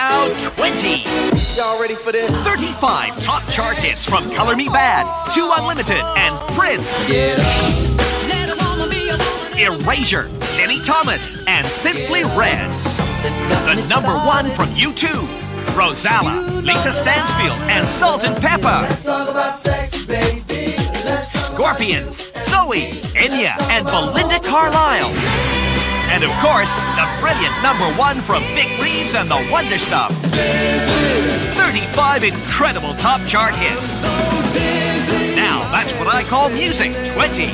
Now 20. Y'all ready for this? 35 top chart hits from Color Me Bad, to Unlimited, and Prince. Get up. Erasure, Lenny Thomas, and Simply Red. The number one from U2. Rosala, Lisa Stansfield, and Salt and Pepper. Let's talk about sex, baby. Scorpions, Zoe, Enya, and Belinda Carlisle. And of course, the brilliant number one from Vic Reeves and the Wonder Stuff. 35 incredible top chart hits. Now that's what I call music 20.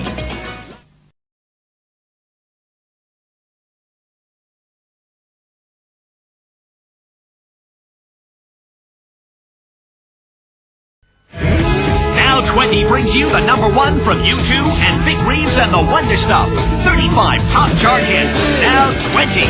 Now 20 brings you the number one from U2 and Vic Reeves and the Wonder Stuff. 35 top chart hits. Now 20.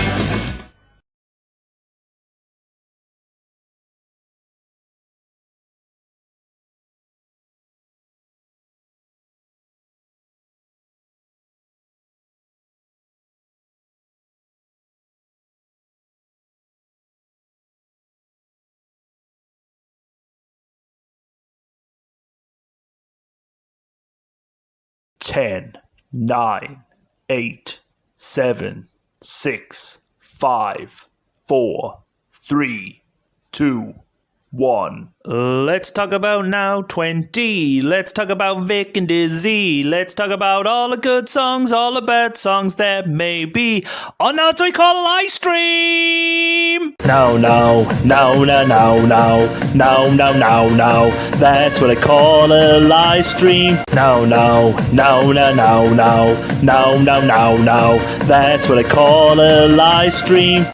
Ten, 9, 8, 7, 6, 5, 4, 3, 2, 1. Let's talk about Now 20. Let's talk about Vic and Dizzy. Let's talk about all the good songs, all the bad songs that may be on Now 20 called a live stream. No. That's what I call a live stream. No. That's what I call a live stream.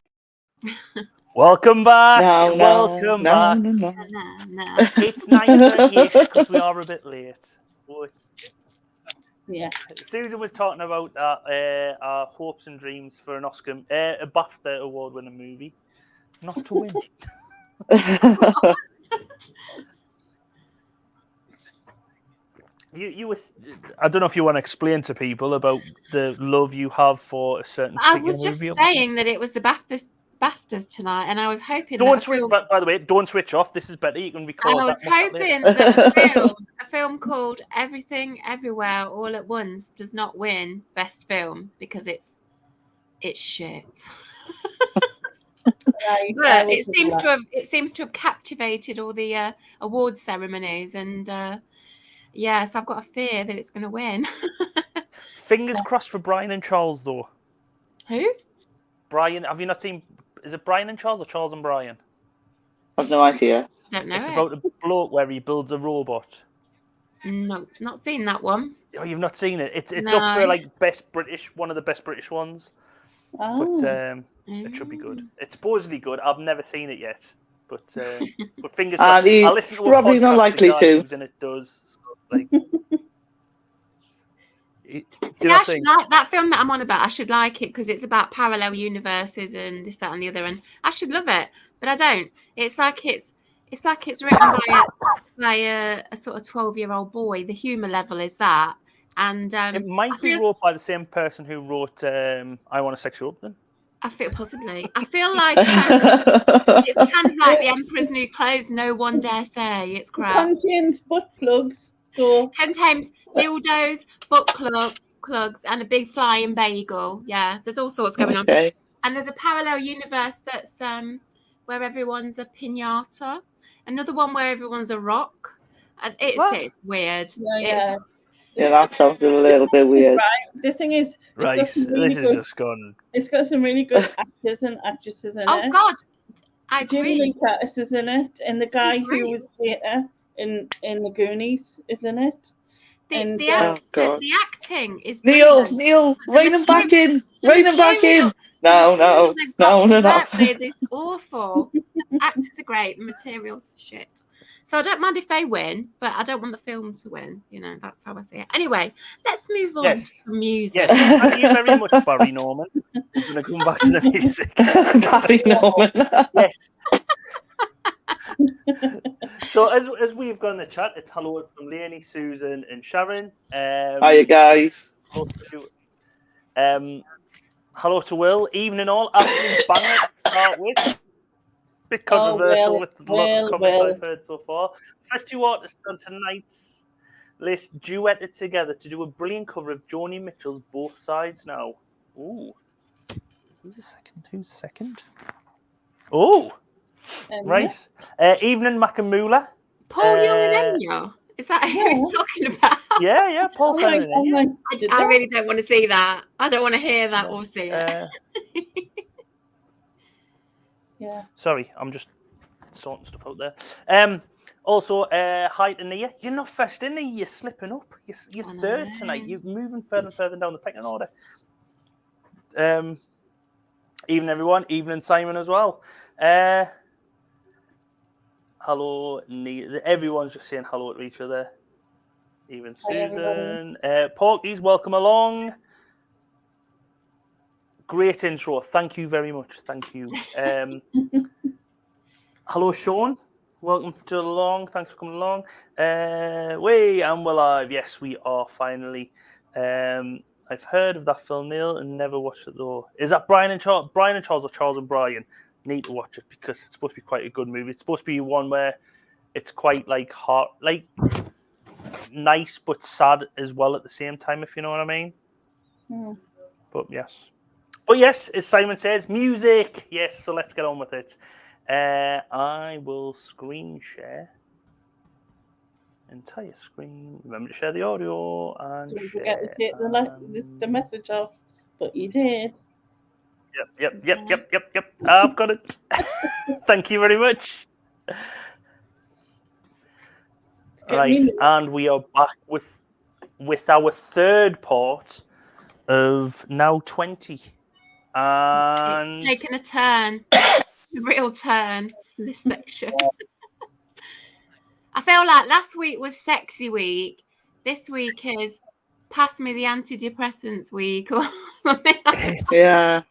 Welcome back. Welcome back. No. It's 9:30-ish because we are a bit late. But Yeah. Susan was talking about our hopes and dreams for an Oscar, a BAFTA award-winning movie, not to win. You were. I don't know if you want to explain to people about the love you have for a certain. I was just saying that it was the BAFTAs tonight, and I was hoping. Don't switch. By the way, don't switch off. This is better. You can record. I was hoping that a film called Everything Everywhere All at Once does not win Best Film because it's shit. But it seems to have captivated all the award ceremonies, and yes, I've got a fear that it's going to win. Fingers crossed for Brian and Charles, though. Who? Brian, have you not seen? Is it Brian and Charles or Charles and Brian? I've no idea. Don't know. It's about a bloke where he builds a robot. No, not seen that one. Oh, you've not seen it? It's No. up for like best British, one of the best British ones. Oh. But it should be good. It's supposedly good. I've never seen it yet, but fingers crossed. I listen to a probably not podcast likely the guy to. who's in it does. So, like, See, I should like that film that I'm on about. I should like it because it's about parallel universes and this, that, and the other. And I should love it, but I don't. It's like it's written by a sort of 12-year-old boy. The humour level is that, and it might be wrote by the same person who wrote "I Want to Sex You Up." Then I feel possibly. I feel like it's kind of like The Emperor's New Clothes. No one dare say it's crap. Contains butt plugs. So Contains dildos, butt plugs, and a big flying bagel. Yeah, there's all sorts going on. And there's a parallel universe that's where everyone's a piñata. Another one where everyone's a rock. And it's weird. Yeah, that sounds a little bit weird. Right. The thing is, this is just gone. It's got some really good actors and actresses in it. Oh God, I agree. Jamie Lee Curtis is in it, and the guy who was Data in the Goonies is in it. The acting is Neil, rein him back in. No. It's awful. The actors are great. The material's shit. So I don't mind if they win, but I don't want the film to win. You know, that's how I see it. Anyway, let's move on to music. Yes, thank you very much, Barry Norman. I'm going to come back to the music. Barry Norman. Yes. So as we've gone in the chat, it's hello from Leonie, Susan, and Sharon. Hiya, guys. Hello to Will. Evening all. Absolute banger to start with. bit controversial with a lot of comments well. I've heard so far. First two artists on tonight's list duetted together to do a brilliant cover of Joni Mitchell's Both Sides Now. Ooh. Who's the second? Oh, right. Evening Makamula. Paul Young and Enya. Is that who he's talking about? Yeah, Paul Simon and Enya. I really don't want to see that. I don't want to hear that or see it. Yeah. Sorry, I'm just sorting stuff out there. Also, hi to Nia. You're not first in, Nia. You're slipping up. You're third tonight. You're moving further and further down the pecking order. Evening, everyone. Evening, Simon, as well. Hello, Nia. Everyone's just saying hello to each other. Even Susan. Porky's, welcome along. Great intro. Thank you very much. Thank you. Hello, Sean. Welcome to along. Thanks for coming along. And we're live. Yes, we are finally. I've heard of that film, Neil, and never watched it though. Is that Brian and Charles? Brian and Charles, or Charles and Brian? Need to watch it because it's supposed to be quite a good movie. It's supposed to be one where it's quite like hot, like nice but sad as well at the same time, if you know what I mean. But yes, as Simon says, music. Yes, so let's get on with it. I will screen share entire screen. Remember to share the audio and Don't forget to take the message off, but you did. Yep. I've got it. Thank you very much. Right, and we are back with our third part of Now 20. And it's taken a turn, a real turn in this section. I feel like last week was sexy week. This week is pass me the antidepressants week or something like Yeah.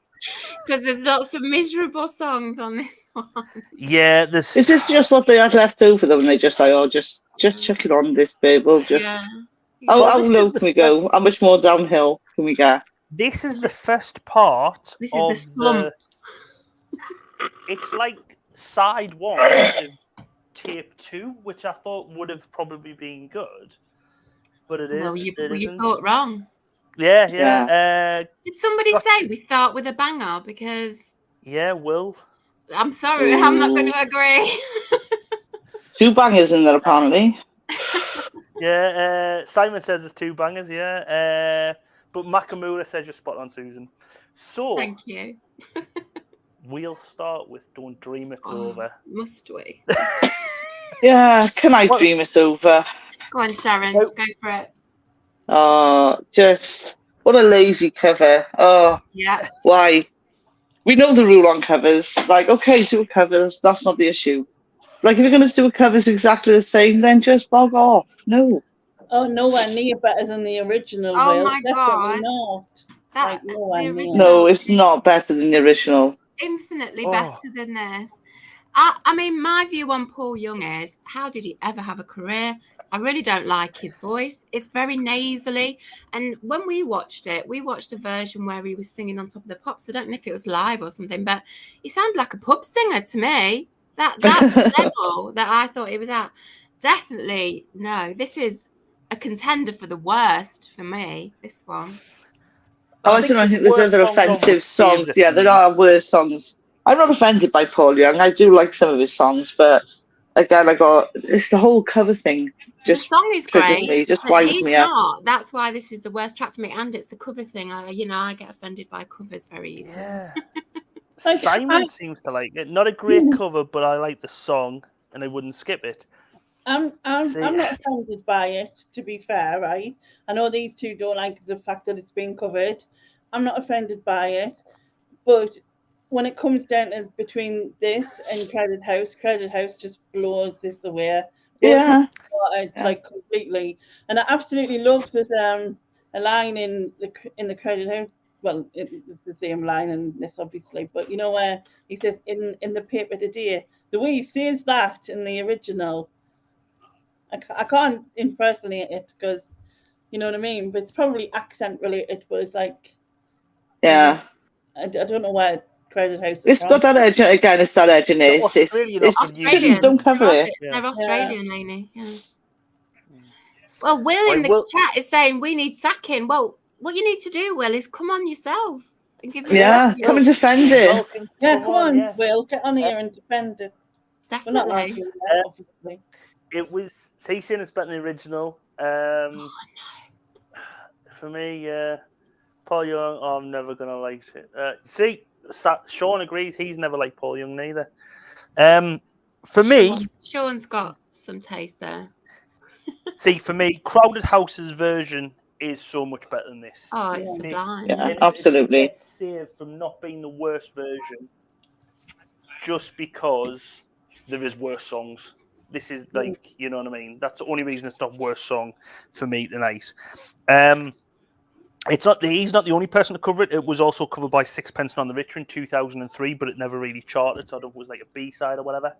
Because there's lots of miserable songs on this one. Yeah, Is this just what they had left over them? And they just like, oh, just chuck it on this babe. We'll just. Yeah. How low can we go? How much more downhill can we get? This is the first part. This is the slump. It's like side one of tape 2, which I thought would have probably been good, but it is. Well, you thought wrong. Yeah. Did somebody say we start with a banger? Because Will. I'm sorry, I'm not going to agree. 2 bangers in there apparently. Yeah, Simon says there's 2 bangers. Yeah, but Makamura says you're spot on, Susan. So thank you. We'll start with "Don't Dream It's Over." Must we? Yeah, can I dream it's over? Go on, Sharon. Go for it. Just what a lazy cover. Yeah. Why? We know the rule on covers. Like, okay, do covers. That's not the issue. Like, if you're going to do a covers exactly the same, then just bog off. No. Oh, nowhere near better than the original. Oh my God. Not. No, it's not better than the original. Infinitely better than this. I mean, my view on Paul Young is, how did he ever have a career? I really don't like his voice. It's very nasally. And when we watched it, we watched a version where he was singing on top of the pops. I don't know if it was live or something, but he sounded like a pub singer to me. That's the level that I thought it was at. Definitely, no. This is a contender for the worst for me, this one. I don't know. I think there's other offensive songs. Yeah, there are worse songs. I'm not offended by Paul Young. I do like some of his songs, but again, it's the whole cover thing. Just the song is great. Me, just winds me up. That's why this is the worst track for me, and it's the cover thing. I get offended by covers very easily. Yeah. Simon seems to like it. Not a great cover, but I like the song, and I wouldn't skip it. I'm not offended by it, to be fair, right? I know these two don't like the fact that it's been covered. I'm not offended by it, but when it comes down to between this and Crowded House just blows this away. Like completely. And I absolutely love this a line in the Crowded House. Well, it's the same line in this, obviously, but you know where he says in the paper today, the way he says that in the original, I can't impersonate it because you know what I mean. But it's probably accent related. But it's like, I don't know where Crowded House. It's got that edge again. It's that edge in it. It's Australian. don't cover it. They're Australian, Lainey. Yeah. Well, Will in the chat is saying we need sacking. Well, what you need to do, Will, is come on yourself and give us come and defend it. Come on, Will, get on here and defend it. Definitely. It was saying it's better than the original. No. For me, Paul Young, I'm never gonna like it. See, Sean agrees. He's never liked Paul Young neither. For me, Sean's got some taste there. See, for me, Crowded House's version is so much better than this. Oh, it's sublime. Yeah, absolutely. It's saved from not being the worst version just because there is worse songs. This is like, you know what I mean? That's the only reason it's not worst song for me tonight. It's not. He's not the only person to cover it. It was also covered by Sixpence None the Richer in 2003, but it never really charted. So it was like a B-side or whatever.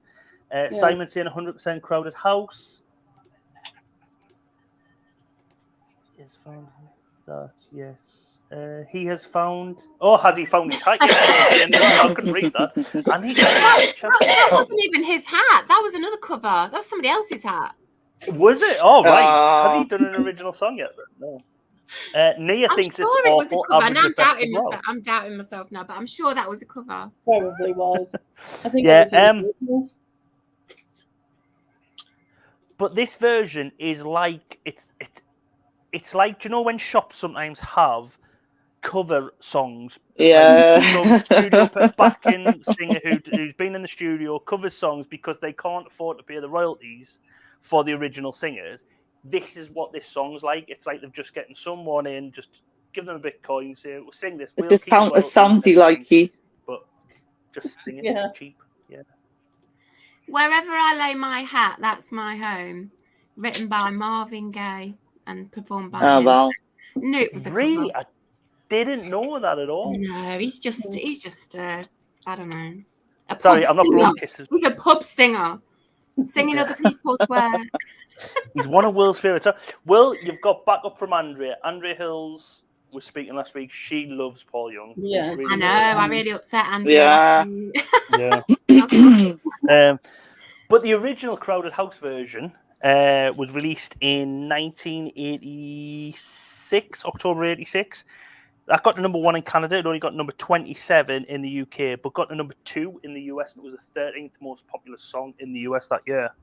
Simon saying 100% Crowded House. Is found that, yes. He has found. Oh, has he found his hat? I couldn't read that. And that wasn't even his hat. That was another cover. That was somebody else's hat. Was it? Oh, right. Has he done an original song yet? No. Nia thinks it's awful. I'm doubting myself now, but I'm sure that was a cover. Probably was. I think but this version is like it's like, do you know when shops sometimes have cover songs? Yeah. Studio backing singer who's been in the studio covers songs because they can't afford to pay the royalties for the original singers. This is what this song's like. It's like they're just getting someone in, just give them a Bitcoin, say, we'll sing this. It sounds like he, but just sing it cheap. Yeah. Wherever I lay my hat, that's my home. Written by Marvin Gaye and performed by him. Well. No, it was a really. cover. I didn't know that at all. No, he's just I don't know. Sorry, I'm not blowing kisses. He's a pub singer, singing other people's work. He's one of Will's favourites. So, Will, you've got backup from Andrea. Andrea Hills was speaking last week. She loves Paul Young. Yeah, I know. I really upset Andrea. Yeah. But the original Crowded House version was released in 1986, October 86. That got to number 1 in Canada. It only got number 27 in the UK, but got to number 2 in the US. And it was the 13th most popular song in the US that year.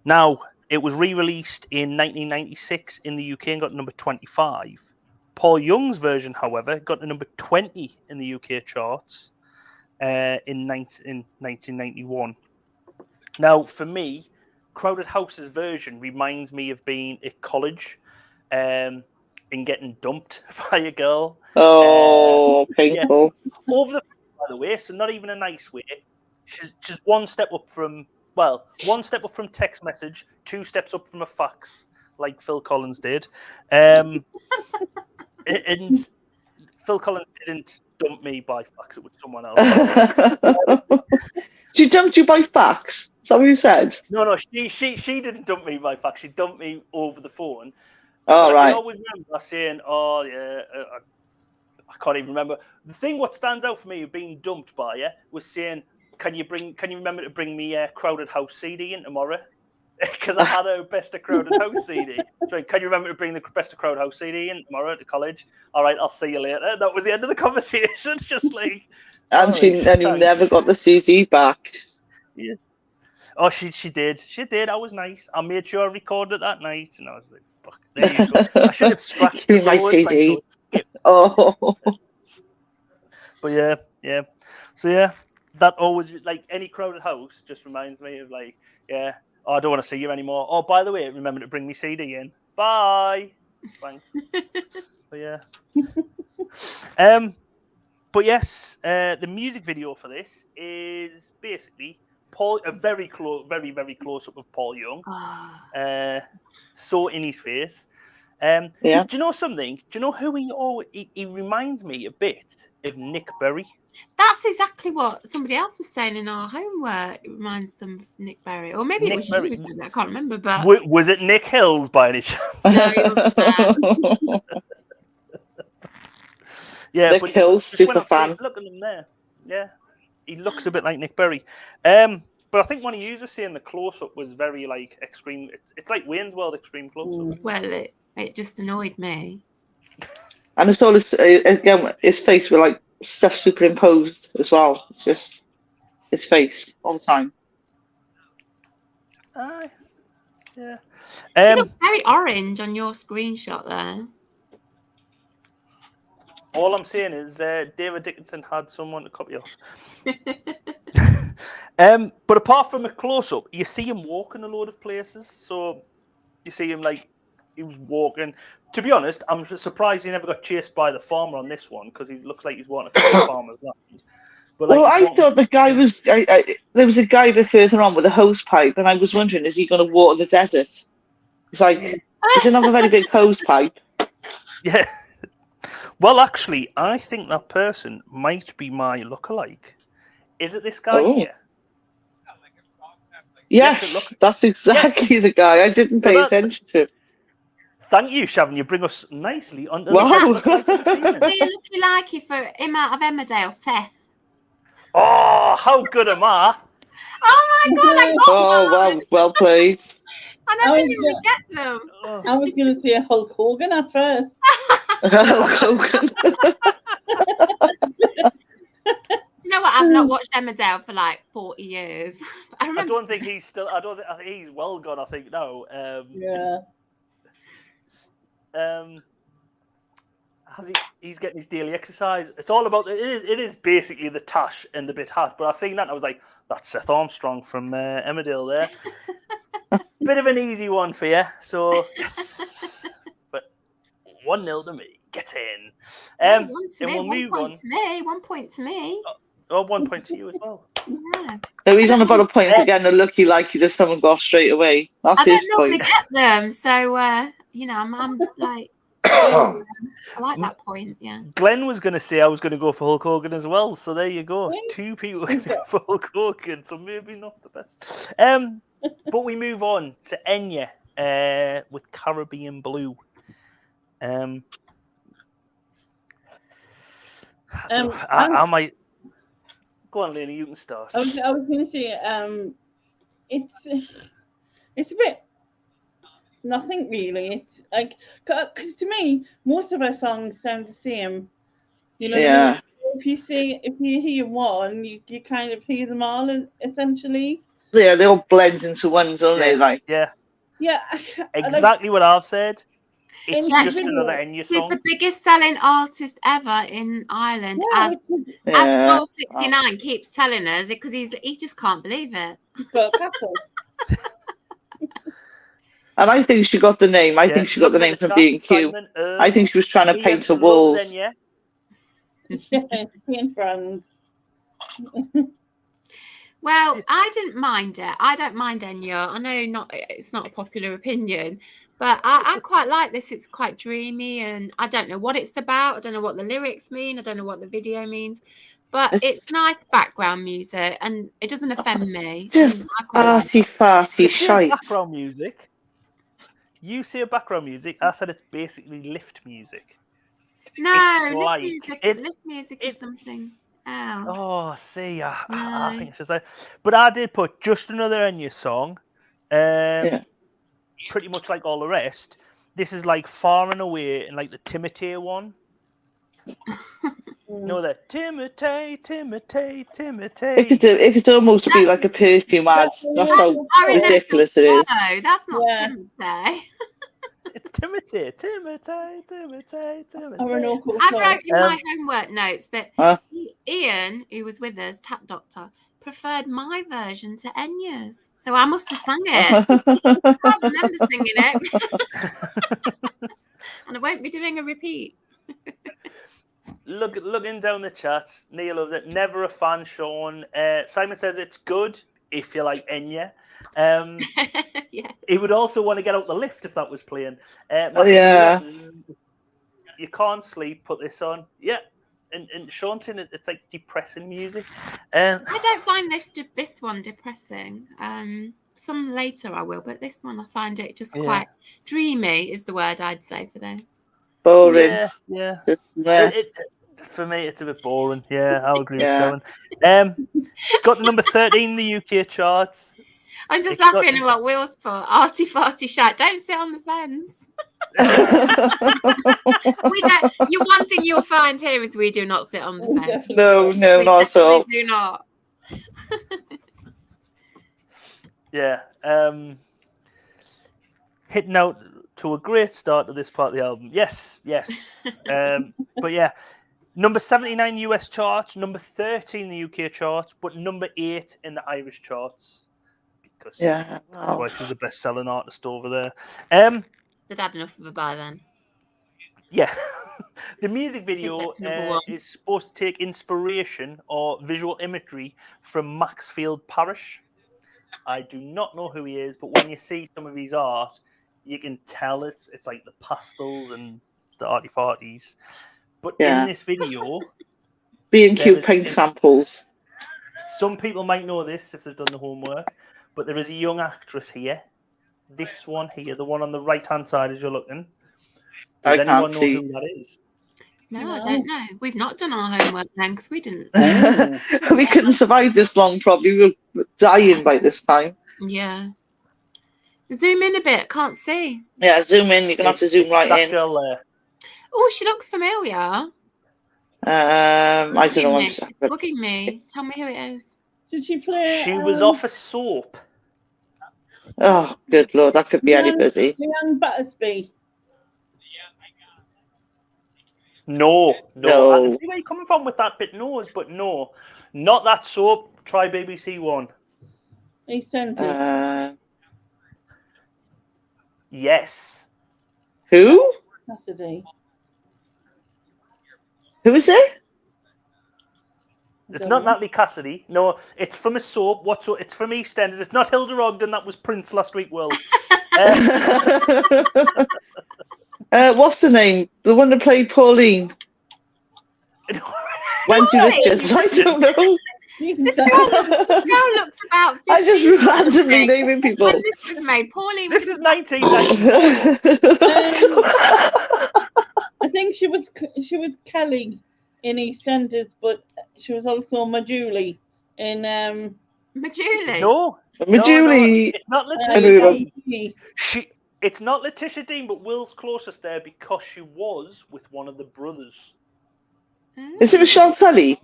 Now, it was re-released in 1996 in the UK and got number 25. Paul Young's version, however, got to number 20 in the UK charts in 1991. Now, for me, Crowded House's version reminds me of being at college and getting dumped by a girl. Oh, painful. Yeah. Over the, by the way, so not even a nice way. She's just one step up from text message, 2 steps up from a fax, like Phil Collins did. And Phil Collins didn't dump me by fax, it was someone else. She dumped you by fax? Is that what you said? No, she didn't dump me by fax. She dumped me over the phone. Oh, right. I always remember saying, "Oh yeah," I can't even remember. The thing what stands out for me of being dumped by you was saying, "Can you remember to bring me a Crowded House CD in tomorrow?" Because I had a Best of Crowded House CD. So, can you remember to bring the Best of Crowded House CD in tomorrow to college? All right, I'll see you later. That was the end of the conversation. Just like, and you never got the CD back. Yeah. Oh, she did. She did. I was nice. I made sure I recorded it that night, and I was like, "Fuck, there you go." I should have scratched the my CD. Like, oh. But yeah. So yeah, that always, like, any Crowded House just reminds me of like, yeah. Oh, I don't want to see you anymore. Oh, by the way, remember to bring me CD in. Bye. Thanks. But yeah. But yes, the music video for this is basically a very very close up of Paul Young. So in his face. Do you know something? Do you know who he reminds me a bit of Nick Berry? That's exactly what somebody else was saying in our homework. It reminds them of Nick Berry. Or maybe it was you who said that. I can't remember. But was it Nick Hills by any chance? No, it wasn't that. Yeah, Nick Hills, super fan. Look at them there. Yeah, he looks a bit like Nick Berry. But I think when he was saying the close-up was very like extreme. It's like Wayne's World extreme close-up. Well, it just annoyed me. And it's all again, his face with like stuff superimposed as well. It's just his face all the time. Yeah. It looks very orange on your screenshot there. All I'm saying is David Dickinson had someone to copy off. But apart from a close-up, you see him walking a load of places. So you see him like he was walking. To be honest, I'm surprised he never got chased by the farmer on this one because he looks like he's walking across the farmer's land. But, like, well, I thought the guy was. There was a guy a bit further on with a hose pipe, and I was wondering, is he going to water the desert? It's like he didn't have a very big hose pipe. Yeah. Well, actually, I think that person might be my lookalike. Is it this guy here? Yes, that's exactly the guy. I didn't pay attention to. Thank you, Sharon. You bring us nicely onto Wow. So you're lucky likey for him out of Emmerdale, Seth. Oh, how good am I? Oh my god, I got one. Wow, well played. I never knew we'd get them. I was going to say Hulk Hogan at first. Hulk Hogan. You know what? I've not watched Emmerdale for like 40 years. I don't think he's still. I think he's well gone. I think no. Yeah. He's getting his daily exercise. It's all about it is basically the tash and the bit hat. But I seen that and I was like, that's Seth Armstrong from Emmerdale there. Bit of an easy one for you. So, but 1-0 to me. Get in. And we'll move on. 1 point to me. Oh, 1 point to you as well. Yeah. So he's on about a point again. And lucky like there's someone go off straight away. That's his point. I don't normally get them, so you know, I'm like. I like that point, yeah. Glenn was going to say I was going to go for Hulk Hogan as well, so there you go. 2 people going to go for Hulk Hogan, so maybe not the best. But we move on to Enya with Caribbean Blue. I might go on, Lena. You can start. I was going to say, it's a bit. Nothing really. It's like, because to me, most of our songs sound the same. You know, yeah. If you hear one, you kind of hear them all, essentially. Yeah, they all blend into one, don't they? Like, yeah. Exactly what I've said. It's just he's, another Enya song. He's the biggest selling artist ever in Ireland, as Skull 69 keeps telling us, because he just can't believe it. And I think she got the name. I think she got the name from B&Q. I think she was trying to paint her walls. Yeah, paint brands. Well, I didn't mind it. I don't mind Enya. I know it's not a popular opinion, but I quite like this. It's quite dreamy, and I don't know what it's about. I don't know what the lyrics mean. I don't know what the video means. But it's nice background music, and it doesn't offend me. Just arty-farty shite. Background music. You say background music, I said it's basically lift music. No, lift music is something else. Oh, see, I think it's just like... But I did put just another Enya song, pretty much like all the rest. This is like Far and Away and like the Timotei one. No, the Timotei. It could almost be like a perfume ad. That's how ridiculous it is. No, that's not Timotei. It's Timotei. I wrote in my homework notes that Ian, who was with us, Tap Doctor, preferred my version to Enya's. So I must have sung it. I can't remember singing it. And I won't be doing a repeat. Looking down the chat, Neil loves it. Never a fan, Sean. Simon says it's good if you like Enya. He would also want to get out the lift if that was playing. You can't sleep, put this on. Yeah. And Sean saying it's like depressing music. I don't find this one depressing. Some later I will, but this one I find it just quite dreamy is the word I'd say for this. Boring. Yeah. For me, it's a bit boring. Yeah, I'll agree Yeah. with Sharon. Got the number 13 in the UK charts. I'm just laughing at what Will's put. Arty farty shat. Don't sit on the fence. We don't. One thing you'll find here is we do not sit on the fence. No, We not at all. definitely do not. Yeah. Hitting out to a great start to this part of the album. Yes. But yeah, number 79 US charts, number 13 in the UK charts, but number 8 in the Irish charts. Because that's why she's the best-selling artist over there. They'd had enough of her by then. Yeah. The music video is supposed to take inspiration or visual imagery from Maxfield Parrish. I do not know who he is, but when you see some of his art, you can tell it's like the pastels and the arty-farties. But in this video... B&Q paint samples. Some people might know this if they've done the homework, but there is a young actress here. This one here, the one on the right-hand side as you're looking. Does anyone know who that is? No, I don't know. We've not done our homework then because we didn't. We couldn't survive this long, probably. We were dying by this time. Yeah. Zoom in a bit. Can't see. Yeah, zoom in. You're going to have to zoom right in. Girl there. Oh, she looks familiar. I don't know. It's bugging me. Tell me who it is. Did she play? She was off a soap. Oh, good Lord. That could be anybody. Leanne Battersby. No. I No. can see where you're coming from with that bit nose, but no. Not that soap. Try BBC One. EastEnders. Yes. Who? Cassidy. Who is it? It's not Natalie Cassidy. No, it's from a soap. What soap? It's from EastEnders. It's not Hilda Ogden. That was Prince last week, Will. What's the name? The one that played Pauline. Wendy Richards. I don't know. This girl looks about 50. I just randomly naming people. When this was made, Pauline. This is 1994. I think she was Kelly in EastEnders, but she was also Majuli in Majuli. No, Majuli. It's not Letitia Dean. It's not Letitia Dean, but Will's closest there because she was with one of the brothers. Is it Michelle Kelly?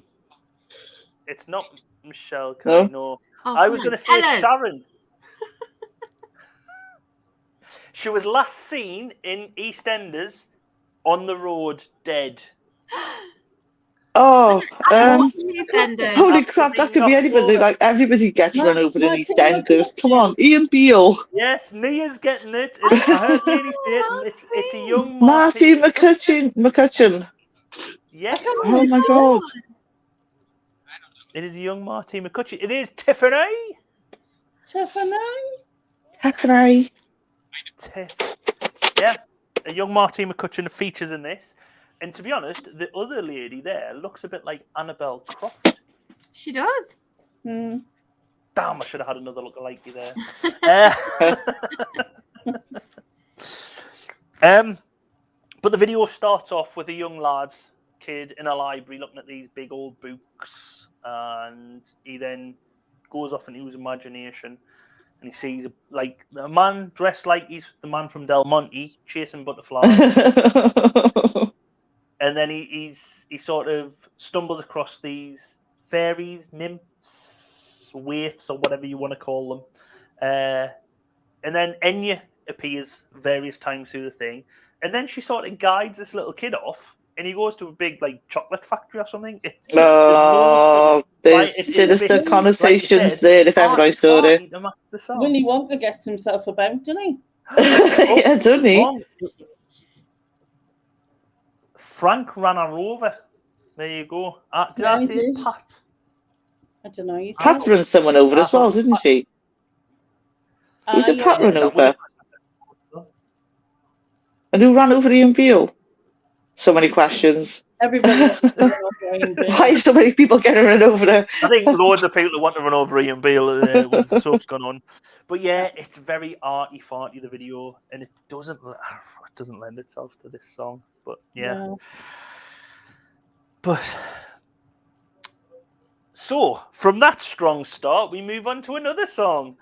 It's not Michelle Kelly, no. Oh, I was going to say Helen. Sharon. She was last seen in EastEnders on the road, dead. Oh, EastEnders. holy crap, that could be anybody. Like, everybody gets run over in EastEnders. Come on, Ian Beale. Yes, Nia's getting it. I heard Lady say it. It's a young Marty McCutcheon. Yes. Oh my God. It is a young Marty McCutcheon. It is Tiffany. Tiffany. Yeah, a young Marty McCutcheon features in this. And to be honest, the other lady there looks a bit like Annabelle Croft. She does. Mm. Damn, I should have had another look like you there. But the video starts off with a young kid in a library looking at these big old books, and he then goes off into his imagination, and he sees like a man dressed like he's the man from Del Monte chasing butterflies. And then he sort of stumbles across these fairies, nymphs, waifs, or whatever you want to call them. And then Enya appears various times through the thing. And then she sort of guides this little kid off, and he goes to a big like chocolate factory or something. There's sinister connotations there if ever I saw it. Willy Wonka gets himself about, doesn't he? Yeah, doesn't he? Frank ran her over. There you go. Did I say Pat? I don't know. Pat ran someone over as well, didn't she? Who's a Pat run over? And who ran over Ian Beale? So many questions. Everybody. Why is so many people getting run over there? I think loads of people want to run over Ian Beale with the soap's gone on. But yeah, it's very arty-farty, the video, and it doesn't lend itself to this song. But yeah. But so from that strong start, we move on to another song.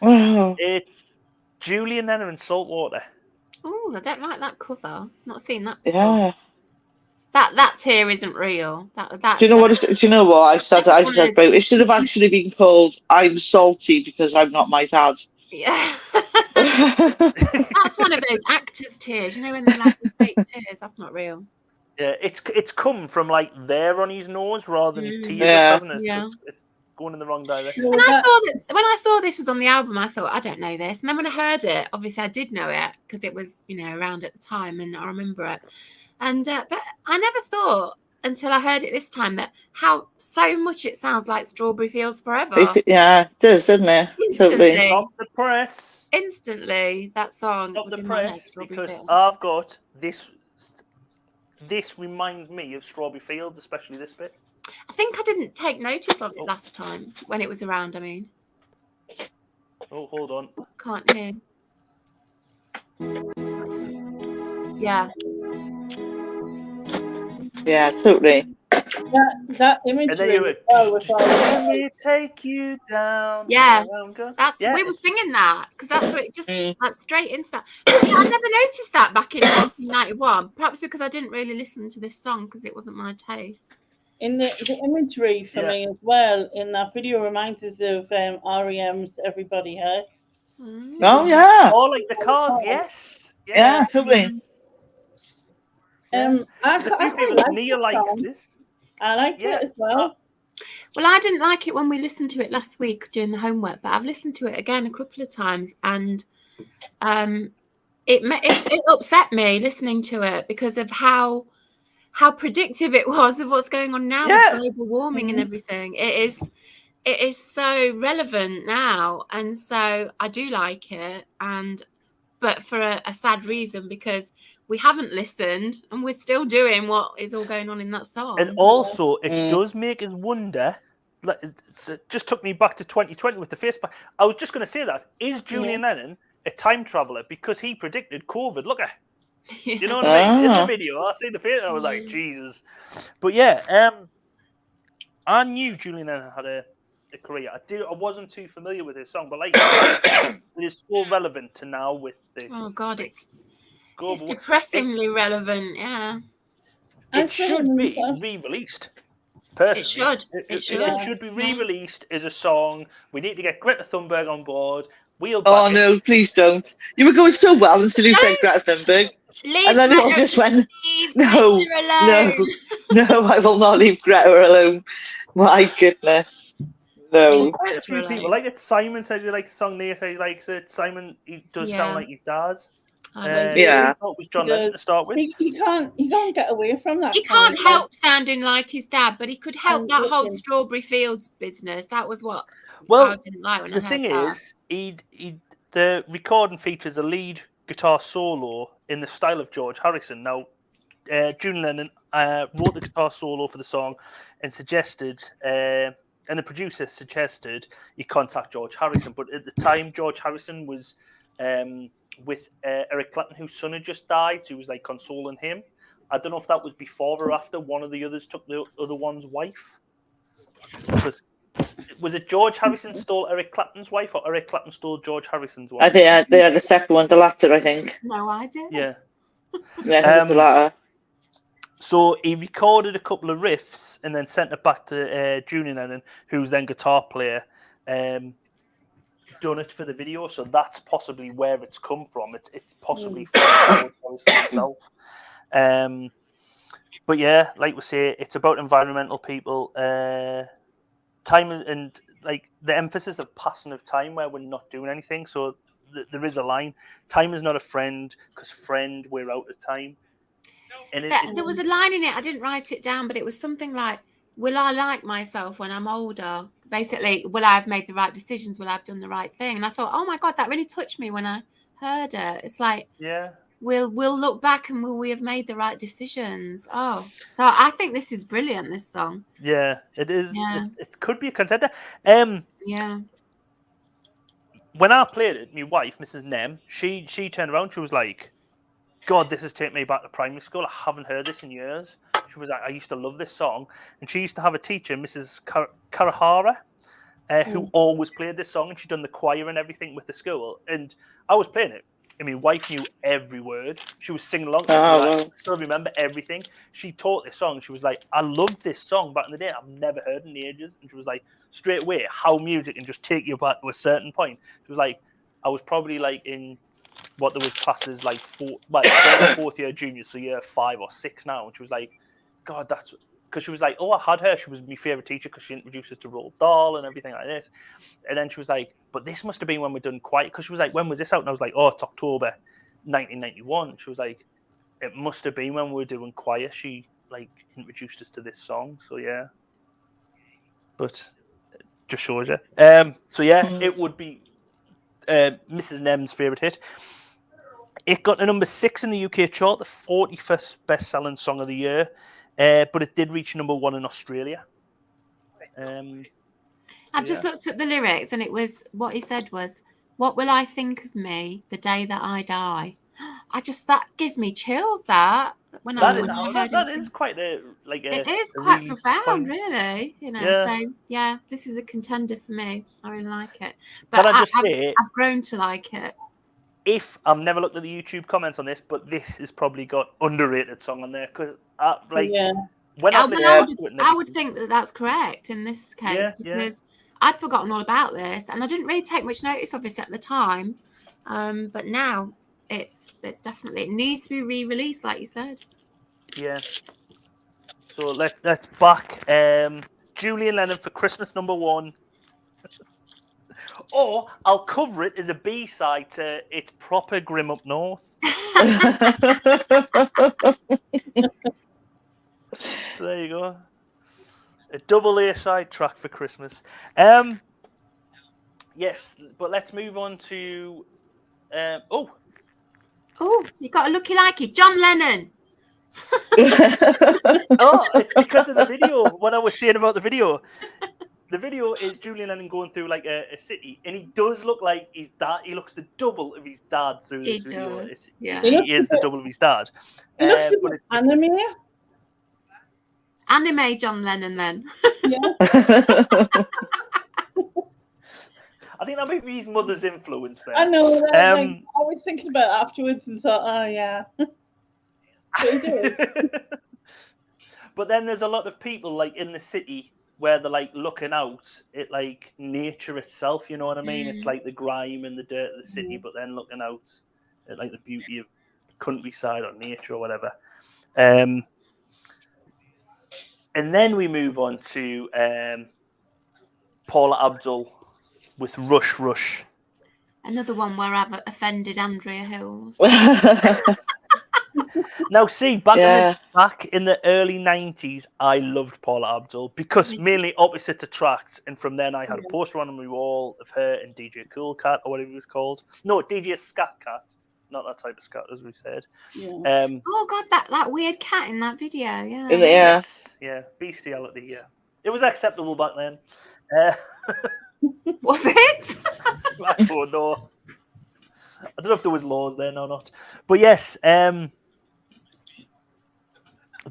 Oh. It's Julian Lennon and Saltwater. Oh, I don't like that cover. Not seen that before. Yeah. That tear isn't real. That's Do you know what? Do you know what? I said it should have actually been called "I'm Salty Because I'm Not My Dad." Yeah. That's one of those actors' tears, you know, when they're like fake tears. That's not real. Yeah, it's come from like there on his nose rather than his tears, doesn't it? Yeah. So it's going in the wrong direction. When I saw this was on the album, I thought, I don't know this. And then when I heard it, obviously I did know it because it was, you know, around at the time and I remember it. And but I never thought until I heard it this time that how so much it sounds like Strawberry Fields Forever. Yeah, it does, doesn't it? Instantly. Stop the press. Instantly, that song Stop was the in my head, press Strawberry because Fields. I've got this. This reminds me of Strawberry Fields, especially this bit. I think I didn't take notice of it last time when it was around. I mean, oh, hold on, can't hear. Yeah. Yeah, totally. That imagery. Let me take you down. Yeah, that's we were singing that because that's what it just like straight into that. But yeah, I never noticed that back in 1991. Perhaps because I didn't really listen to this song because it wasn't my taste. In the imagery for me as well in that video reminds us of REM's "Everybody Hurts." Oh yeah. Oh, like the cars, yes. Yeah, totally. I likes this. I like it as well. Well, I didn't like it when we listened to it last week doing the homework, but I've listened to it again a couple of times, and it upset me listening to it because of how predictive it was of what's going on now with global warming and everything. It is so relevant now, and so I do like it, but for a sad reason because we haven't listened and we're still doing what is all going on in that song. And also, it does make us wonder. Like, it just took me back to 2020 with the face pack. I was just going to say that. Is Julian Lennon a time traveler because he predicted COVID? Look at you know what I mean? In the video, I see the face and I was like, Jesus. But yeah, I knew Julian Lennon had a career. I wasn't too familiar with his song, but like it is so relevant to now with the it's depressingly relevant, yeah. It should be re-released. Personally. It should. It should be re-released as a song. We need to get Greta Thunberg on board. Oh no, please don't. You were going so well until you said Greta Thunberg. And then it all just went, no, I will not leave Greta alone. My goodness. No. Quite a few people like it. Simon says he likes the song. Nia says he likes it. Simon, he does sound like his dad. It was John Lennon to start with. He can't get away from that. He can't help sounding like his dad, but he could help that whole Strawberry Fields business. That was what I didn't like when I heard that. The thing is, the recording features a lead guitar solo in the style of George Harrison. Now, Julian Lennon wrote the guitar solo for the song and suggested, and the producer suggested he contact George Harrison. But at the time, George Harrison was with Eric Clapton, whose son had just died, so he was like consoling him. I don't know if that was before or after one of the others took the other one's wife. Was it George Harrison stole Eric Clapton's wife, or Eric Clapton stole George Harrison's wife? I think they had the second one, the latter, I think. No idea. Yeah. Yeah, the latter. So he recorded a couple of riffs and then sent it back to Julian Lennon, who's then guitar player. Done it for the video, so that's possibly where it's come from. It's possibly from George Harrison himself. But yeah, like we say, it's about environmental people. Time and like the emphasis of passing of time where we're not doing anything. So there is a line: "Time is not a friend, because friend, we're out of time." And there was a line in it. I didn't write it down, but it was something like, "Will I like myself when I'm older?" Basically, will I have made the right decisions? Will I have done the right thing? And I thought, oh my God, that really touched me when I heard it. It's like, we'll look back and will we have made the right decisions? Oh, so I think this is brilliant, this song. Yeah, it is. Yeah. It could be a contender. Yeah. When I played it, my wife, Mrs. Nem, she turned around. She was like, God, this has taken me back to primary school. I haven't heard this in years. She was like, I used to love this song. And she used to have a teacher, Mrs. Karahara, who always played this song, and she'd done the choir and everything with the school. And I was playing it. I mean, wife knew every word. She was singing along. I still remember everything. She taught this song. She was like, I loved this song back in the day. I've never heard it in ages. And she was like, straight away, how music can just take you back to a certain point. She was like, I was probably like in what there was classes like fourth year junior, so year 5 or 6 now. And she was like, God, that's... Because she was like, oh, I had her. She was my favourite teacher because she introduced us to Roald Dahl and everything like this. And then she was like, but this must have been when we're done quiet. Because she was like, when was this out? And I was like, oh, it's October 1991. She was like, it must have been when we were doing choir. She like introduced us to this song. So yeah. But just shows you. So yeah, it would be Mrs. NEM's favourite hit. It got to number 6 in the UK chart, the 41st best-selling song of the year. But it did reach number 1 in Australia. I've just looked at the lyrics, and it was what he said was, "What will I think of me the day that I die?" That gives me chills. That is quite a it is quite really profound, really. You know, so yeah, this is a contender for me. I really like it. But I've grown to like it. If I've never looked at the YouTube comments on this, but this has probably got underrated song on there because when I would think that that's correct in this case because I'd forgotten all about this and I didn't really take much notice of it at the time, but now it's definitely, it needs to be re-released, like you said. Yeah. So let's back Julian Lennon for Christmas #1. Or I'll cover it as a B-side to It's Proper Grim Up North. So there you go. A double A-side track for Christmas. Yes, but let's move on to... Oh, you got a looky-likey. John Lennon. Oh, it's because of the video. What I was saying about the video. The video is Julian Lennon going through like a city, and he does look like his dad. He looks the double of his dad through this video. Does. Yeah. He is the double of his dad. He looks anime. Anime John Lennon, then. Yeah. I think that might be his mother's influence there. I know. I was thinking about it afterwards and thought, oh yeah. But then there's a lot of people like in the city where they're like looking out at like nature itself, you know what I mean? It's like the grime and the dirt of the city, but then looking out at like the beauty of the countryside or nature or whatever. And then we move on to Paula Abdul with Rush Rush. Another one where I've offended Andrea Hills. Now, see, back in the early 90s, I loved Paula Abdul because mainly opposites attract. And from then I had a poster on my wall of her and DJ Cool Cat or whatever it was called. No, DJ Scat Cat. Not that type of scat, as we said. Yeah. Oh, God, that weird cat in that video. Yeah. Yeah, bestiality, yeah. It was acceptable back then. Was it? I don't know. I don't know if there was laws then or not. But yes,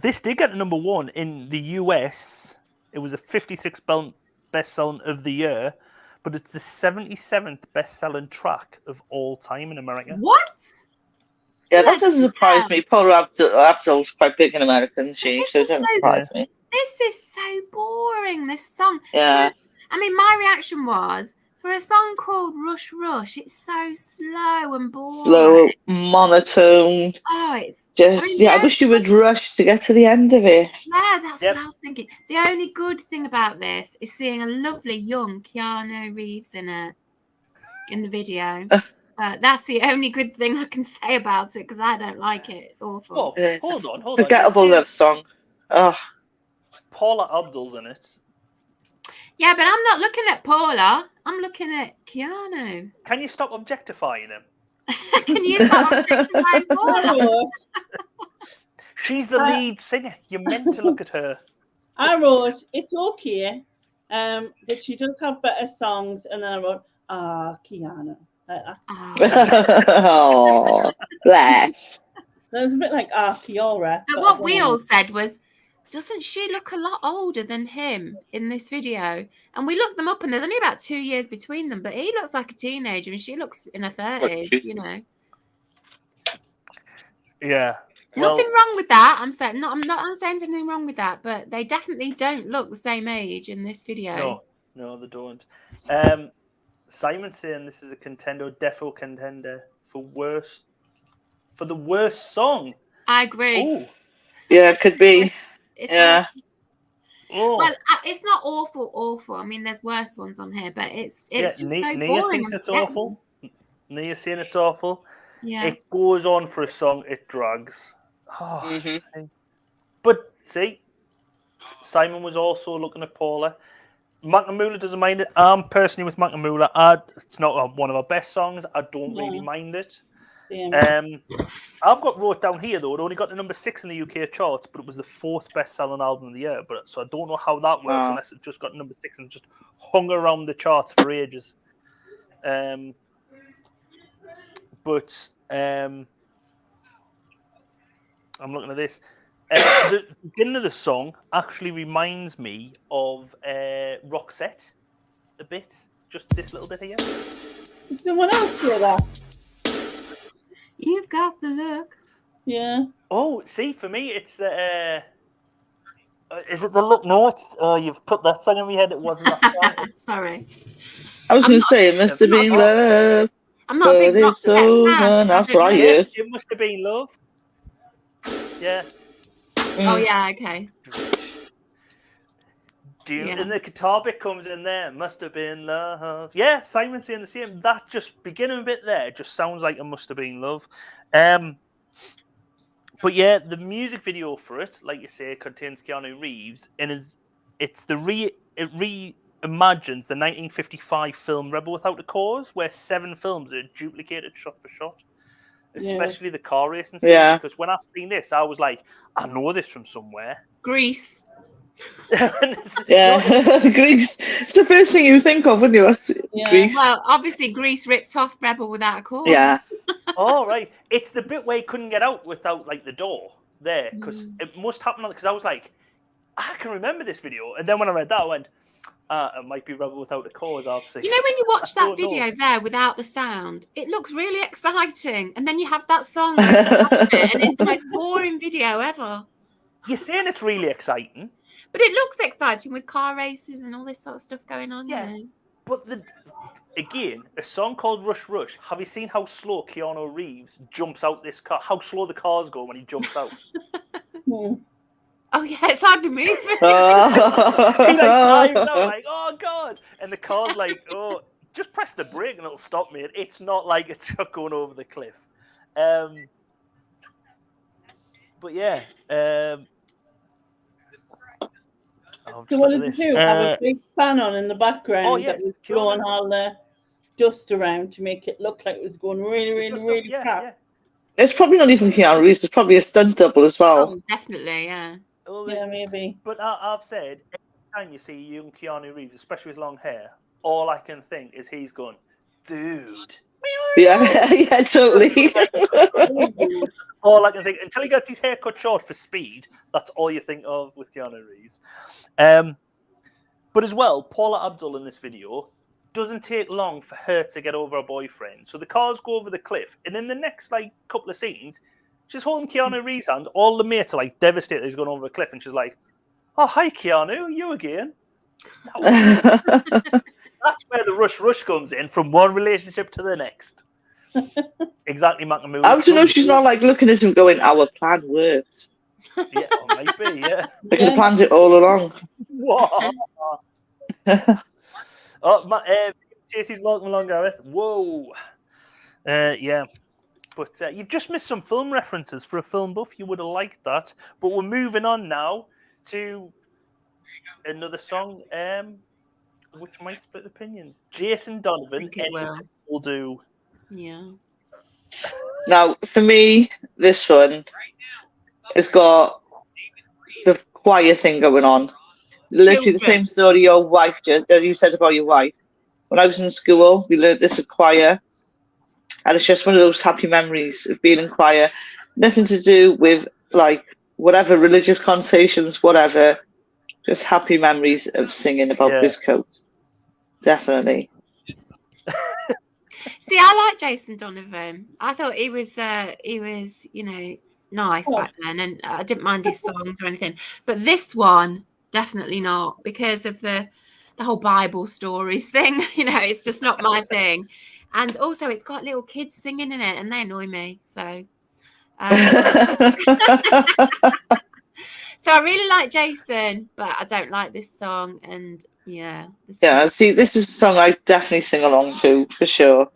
this did get to #1 in the US. It was a 56th best-selling of the year, but it's the 77th best-selling track of all time in America. What? Yeah, that doesn't surprise me. Paula Abdul's quite big in America, isn't she? So it doesn't surprise me. This is so boring, this song. Yeah. I mean, my reaction was, for a song called Rush Rush, it's so slow and boring. Slow, monotone. Oh, it's just I wish you would rush to get to the end of it. Yeah, that's what I was thinking. The only good thing about this is seeing a lovely young Keanu Reeves in it in the video. That's the only good thing I can say about it because I don't like it. It's awful. Oh, hold on. Forgettable love song. Oh. Paula Abdul's in it. Yeah, but I'm not looking at Paula. I'm looking at Keanu. Can you stop objectifying him? Can you stop objectifying Paula? She's the lead singer. You're meant to look at her. I wrote, it's okay that she does have better songs. And then I wrote, Keanu. Oh, bless. That was a bit like Kiora. But what we all said was, doesn't she look a lot older than him in this video? And we looked them up, and there's only about 2 years between them, but he looks like a teenager and she looks in her 30s, you know. Yeah. Well, Nothing wrong with that. I'm saying I'm saying anything wrong with that, but they definitely don't look the same age in this video. No, they don't. Simon's saying this is a defo contender for the worst song. I agree. Ooh. Yeah, it could be. Yeah. Well, it's not awful. I mean, there's worse ones on here, but it's just so Nia boring. thinks it's awful. Nia's saying it's awful. Yeah. It goes on for a song. It drags. Oh, Mm-hmm. But see, Simon was also looking at Paula. Mackmula doesn't mind it. I'm personally with Mackmula. It's not one of our best songs. I don't really mind it. I've got wrote down here though. It only got to number 6 in the UK charts, but it was the 4th best-selling album of the year. So I don't know how that works unless it just got number 6 and just hung around the charts for ages. But I'm looking at this. The beginning of the song actually reminds me of Roxette a bit. Just this little bit here. Did someone else hear that? You've got the look. Yeah. Oh, see, for me, it's the. Is it the look? No, it's. You've put that song in my head. It wasn't that song. Sorry. I was going to say it must have been love. I'm not a big Roxette fan. That's what I heard. Yes, it must have been love. Yeah. Oh yeah, okay. And the guitar bit comes in there. Must have been love. Yeah, Simon's saying the same. That just beginning bit there just sounds like it must have been love. But yeah, the music video for it, like you say, contains Keanu Reeves, and it reimagines the 1955 film Rebel Without a Cause, where 7 films are duplicated shot for shot. Especially the car racing scene. Yeah. Because when I've seen this, I was like, I know this from somewhere. Grease. Yeah, Grease. It's the first thing you think of when you watch Grease. Well, obviously, Grease ripped off Rebel Without a Cause. Yeah. Oh, right. It's the bit where he couldn't get out without, like, the door there. Because it must happen. Because I was like, I can remember this video. And then when I read that, I went, it might be Rebel Without a Cause, obviously. You know, when you watch that video there without the sound, it looks really exciting. And then you have that song and it's the most boring video ever. You're saying it's really exciting. But it looks exciting with car races and all this sort of stuff going on. Yeah. You know? But again, a song called Rush Rush. Have you seen how slow Keanu Reeves jumps out this car? How slow the cars go when he jumps out? Oh yeah, it's hard to move. He like climbs out like, oh god, and the car's like, oh, just press the brake and it'll stop me. It's not like it's going over the cliff. But yeah. So what did you do? Have a big fan on in the background that was blowing all the dust around to make it look like it was going really fast. Yeah. It's probably not even Keanu Reeves. It's probably a stunt double as well. Oh, definitely, yeah. Yeah, maybe. But I've said, every time you see young Keanu Reeves, especially with long hair, all I can think is he's going, dude. Yeah, yeah, totally. All I can think, until he gets his hair cut short for speed, that's all you think of with Keanu Reeves. But as well, Paula Abdul in this video doesn't take long for her to get over her boyfriend. So the cars go over the cliff, and in the next couple of scenes, she's holding Keanu Reeves' hand. All the mates are devastated he's going over a cliff, and she's like, "Oh, hi Keanu, you again?" That's where the rush comes in, from one relationship to the next. Exactly, Mackmula. I don't know. She's not looking at him going, "Our plan works." Yeah, or might be. Yeah, they could have planned it all along. What? JC's welcome along, Gareth. Whoa. Yeah. But you've just missed some film references for a film buff. You would have liked that. But we're moving on now to another song, which might split opinions. Jason Donovan, will do. Yeah. Now, for me, this one has got the choir thing going on. Literally the same story your wife that you said about your wife. When I was in school, we learned this at choir. And it's just one of those happy memories of being in choir. Nothing to do with whatever, religious connotations, whatever. Just happy memories of singing about this coat. Definitely. See, I like Jason Donovan. I thought he was, nice back then, and I didn't mind his songs or anything. But this one, definitely not, because of the whole Bible stories thing. It's just not my thing. And also, it's got little kids singing in it, and they annoy me. So, so I really like Jason, but I don't like this song. And yeah. See, this is a song I definitely sing along to, for sure.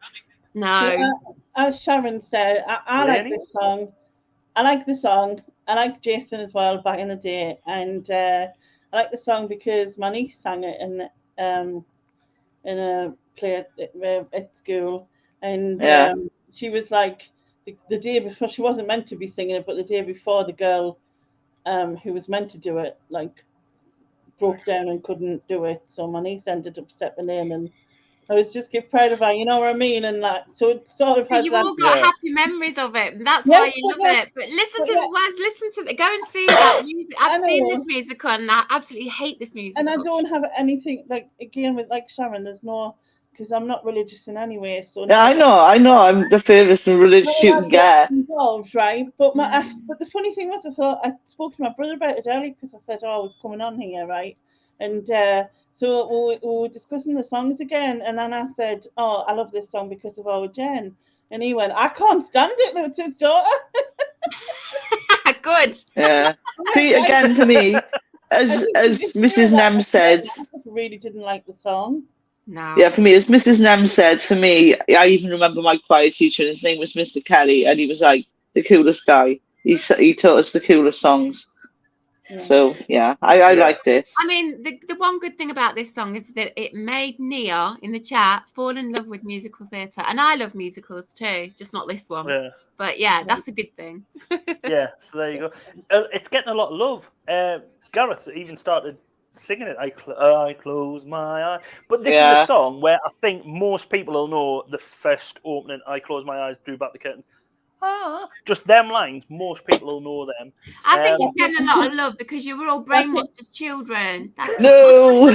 No. Yeah, as Sharon said, I like this song. I like the song. I like Jason as well back in the day. And I like the song because my niece sang it in a play at school. And she was like, the day before, she wasn't meant to be singing it, but the day before, the girl who was meant to do it, like, broke down and couldn't do it. So my niece ended up stepping in, and I was just proud of her, you know what I mean? And so it sort of has you've that. all got happy memories of it. And that's why you love it. But listen to the words, listen to it. Go and see that music. I've seen this musical and I absolutely hate this musical. And I don't have anything, again, with Sharon, there's no, because I'm not religious in any way. So yeah, I know. I'm the furthest from religious you can get. Involved, right? But but the funny thing was, I spoke to my brother about it earlier because I said, I was coming on here, right? And so we were discussing the songs again, and then I said, I love this song because of our Jen. And he went, I can't stand it, it's his daughter. Good. Yeah. See, again, for me, as Mrs. Nem said, I really didn't like the song. No. Yeah, for me, as Mrs. Nem said, for me, I even remember my choir teacher, his name was Mr. Kelly, and he was like the coolest guy. He taught us the coolest songs. Yeah. So, yeah, I like this. I mean, the one good thing about this song is that it made Nia in the chat fall in love with musical theatre. And I love musicals too, just not this one. Yeah. But yeah, that's a good thing. Yeah, so there you go. It's getting a lot of love. Gareth even started singing it. I close my eye. But this is a song where I think most people will know the first opening, I close my eyes, drew back the curtains. Just them lines, most people will know them. I think it's getting a lot of love because you were all brainwashed as children. No.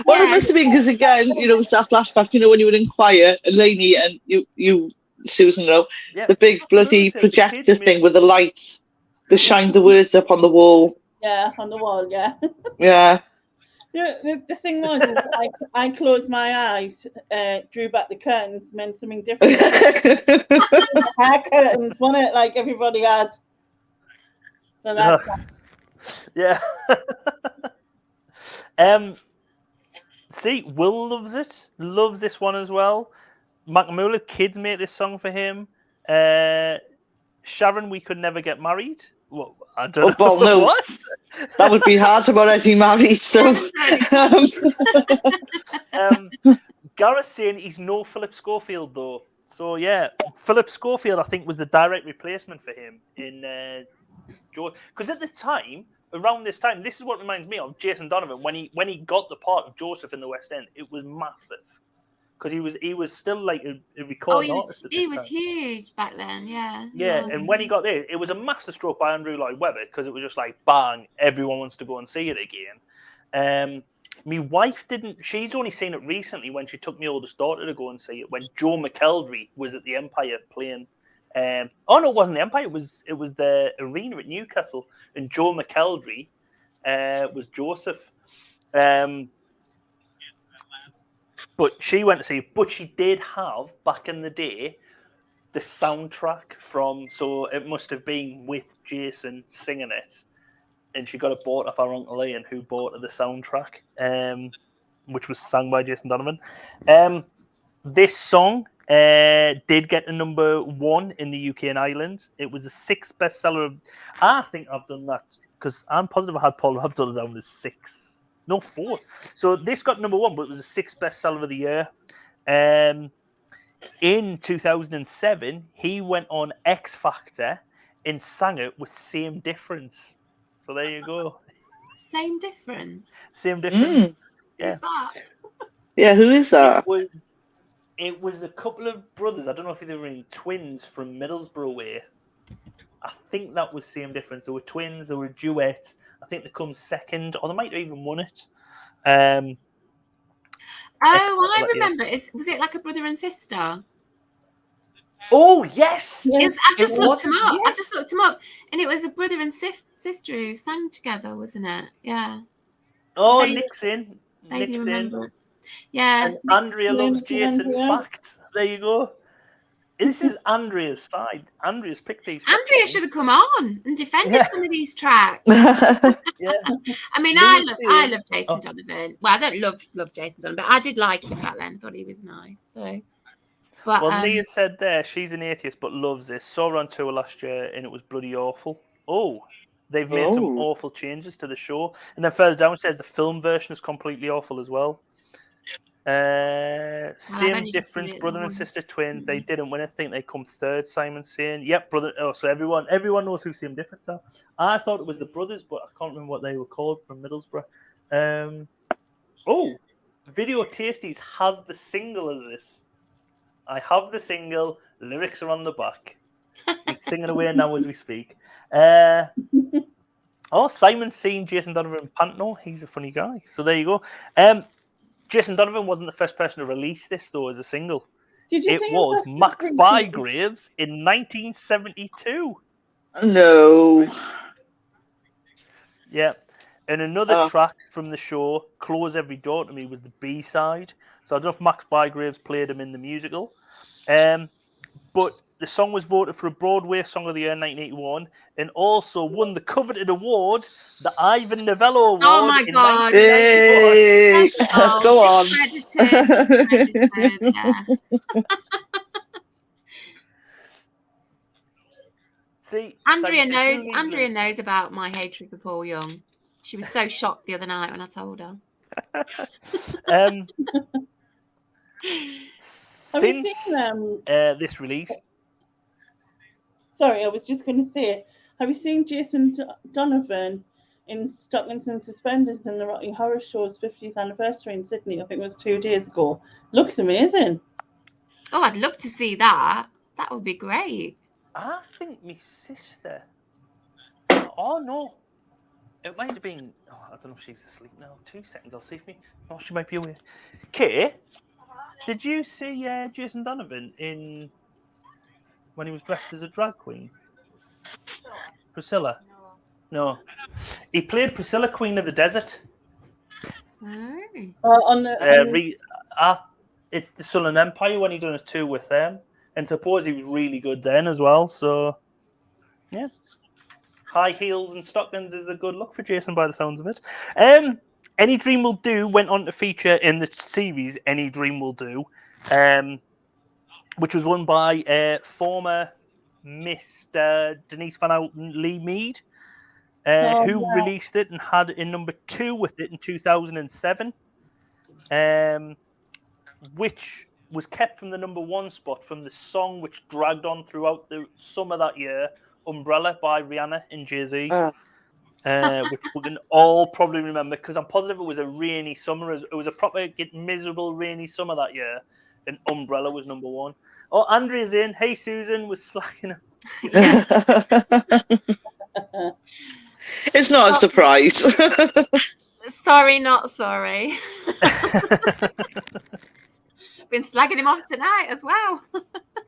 Well, it must have been because, again, it's that flashback, when you were in choir, and Lainey and you Susan, the big bloody projector thing with the lights that shined the words up on the wall. Yeah, on the wall, yeah. Yeah. The thing was, I closed my eyes, drew back the curtains, meant something different. Hair curtains, wasn't it? Like everybody had. So yeah. See, Will loves this one as well. Macmullah kids made this song for him. Sharon, we could never get married. Well, I don't know. No. What? That would be hard. I'm already married, so. Gareth saying he's no Philip Schofield though. So yeah, Philip Schofield I think was the direct replacement for him in George. Because at the time, around this time, this is what reminds me of Jason Donovan when he got the part of Joseph in the West End. It was massive. Because he was still like a recording artist. He was huge back then, yeah. Yeah, and when he got there, it was a master stroke by Andrew Lloyd Webber because it was just like bang, everyone wants to go and see it again. My wife didn't. She's only seen it recently when she took my oldest daughter to go and see it when Joe McElderry was at the Empire playing. No, it wasn't the Empire. It was the arena at Newcastle, and Joe McElderry was Joseph. But she went to see it. But she did have, back in the day, the soundtrack from... So it must have been with Jason singing it. And she got it bought off our Uncle Ian, who bought her the soundtrack, which was sung by Jason Donovan. This song did get to number 1 in the UK and Ireland. It was the 6th bestseller. I think I've done that, because I'm positive I had Paul I've done it down as 6. No, 4th. So this got number 1, but it was the 6th bestseller of the year. In 2007, he went on X Factor and sang it with Same Difference. So there you go. Same Difference? Same Difference. Yeah. Who's that? Yeah, who is that? It was a couple of brothers. I don't know if they were twins from Middlesbrough way. I think that was Same Difference. They were twins. They were a duet. I think they come second, or they might have even won it. I remember. Was it like a brother and sister? Oh yes. I just looked him up. Yes. I just looked him up, and it was a brother and sister who sang together, wasn't it? Yeah. Oh, Nixon. Yeah. And Andrea loves Jason. Fact. There you go. This is Andrea's side. Andrea's picked these. Andrea should have come on and defended some of these tracks. Yeah. I mean, I love Jason Donovan. Well, I don't love Jason Donovan, but I did like him back then. Thought he was nice. So. But, well, Nia said there she's an atheist but loves this. Saw her on tour last year and it was bloody awful. Oh, they've made some awful changes to the show. And then further down it says the film version is completely awful as well. Same Difference, brother and sister twins. They didn't win. I think they come third. Simon's saying, "Yep, brother." Oh, so everyone knows who Same Difference are. I thought it was the brothers, but I can't remember what they were called from Middlesbrough. Video Tasties has the single as this. I have the single. Lyrics are on the back. It's singing away now as we speak. Simon's seen Jason Donovan Pantno. He's a funny guy. So there you go. Jason Donovan wasn't the first person to release this, though, as a single. It was Max Bygraves in 1972. No. Yeah. And another track from the show, Close Every Door to Me, was the B-side. So I don't know if Max Bygraves played him in the musical. But the song was voted for a Broadway Song of the Year in 1981 and also won the coveted award, the Ivan Novello Award. Oh, my God. Hey. Go on. See, Andrea knows about my hatred for Paul Young. She was so shocked the other night when I told her. Since this release. Sorry, I was just going to say, have you seen Jason Donovan in Stockings and Suspenders in the Rocky Horror Show's 50th anniversary in Sydney? I think it was 2 days ago. Looks amazing. Oh, I'd love to see that. That would be great. I think my sister. Oh, no. It might have been. Oh, I don't know if she's asleep now. 2 seconds. I'll see if me. Oh, she might be away. Kay, did you see Jason Donovan in when he was dressed as a drag queen? Priscilla? No. He played Priscilla, Queen of the Desert. At the Southern Empire when he done a tour with them. And suppose he was really good then as well. So, yeah. High heels and stockings is a good look for Jason by the sounds of it. Any Dream Will Do went on to feature in the series Any Dream Will Do, which was won by former Mr. Denise Van Outen Lee Mead, who released it and had in number 2 with it in 2007, which was kept from the number 1 spot from the song which dragged on throughout the summer that year, Umbrella by Rihanna and Jay-Z. Which we can all probably remember because I'm positive it was a rainy summer. It was a proper miserable rainy summer that year, and Umbrella was number 1. Oh, Andrea's in. Hey, Susan was slacking him. It's not a surprise. Sorry, not sorry. Been slagging him off tonight as well.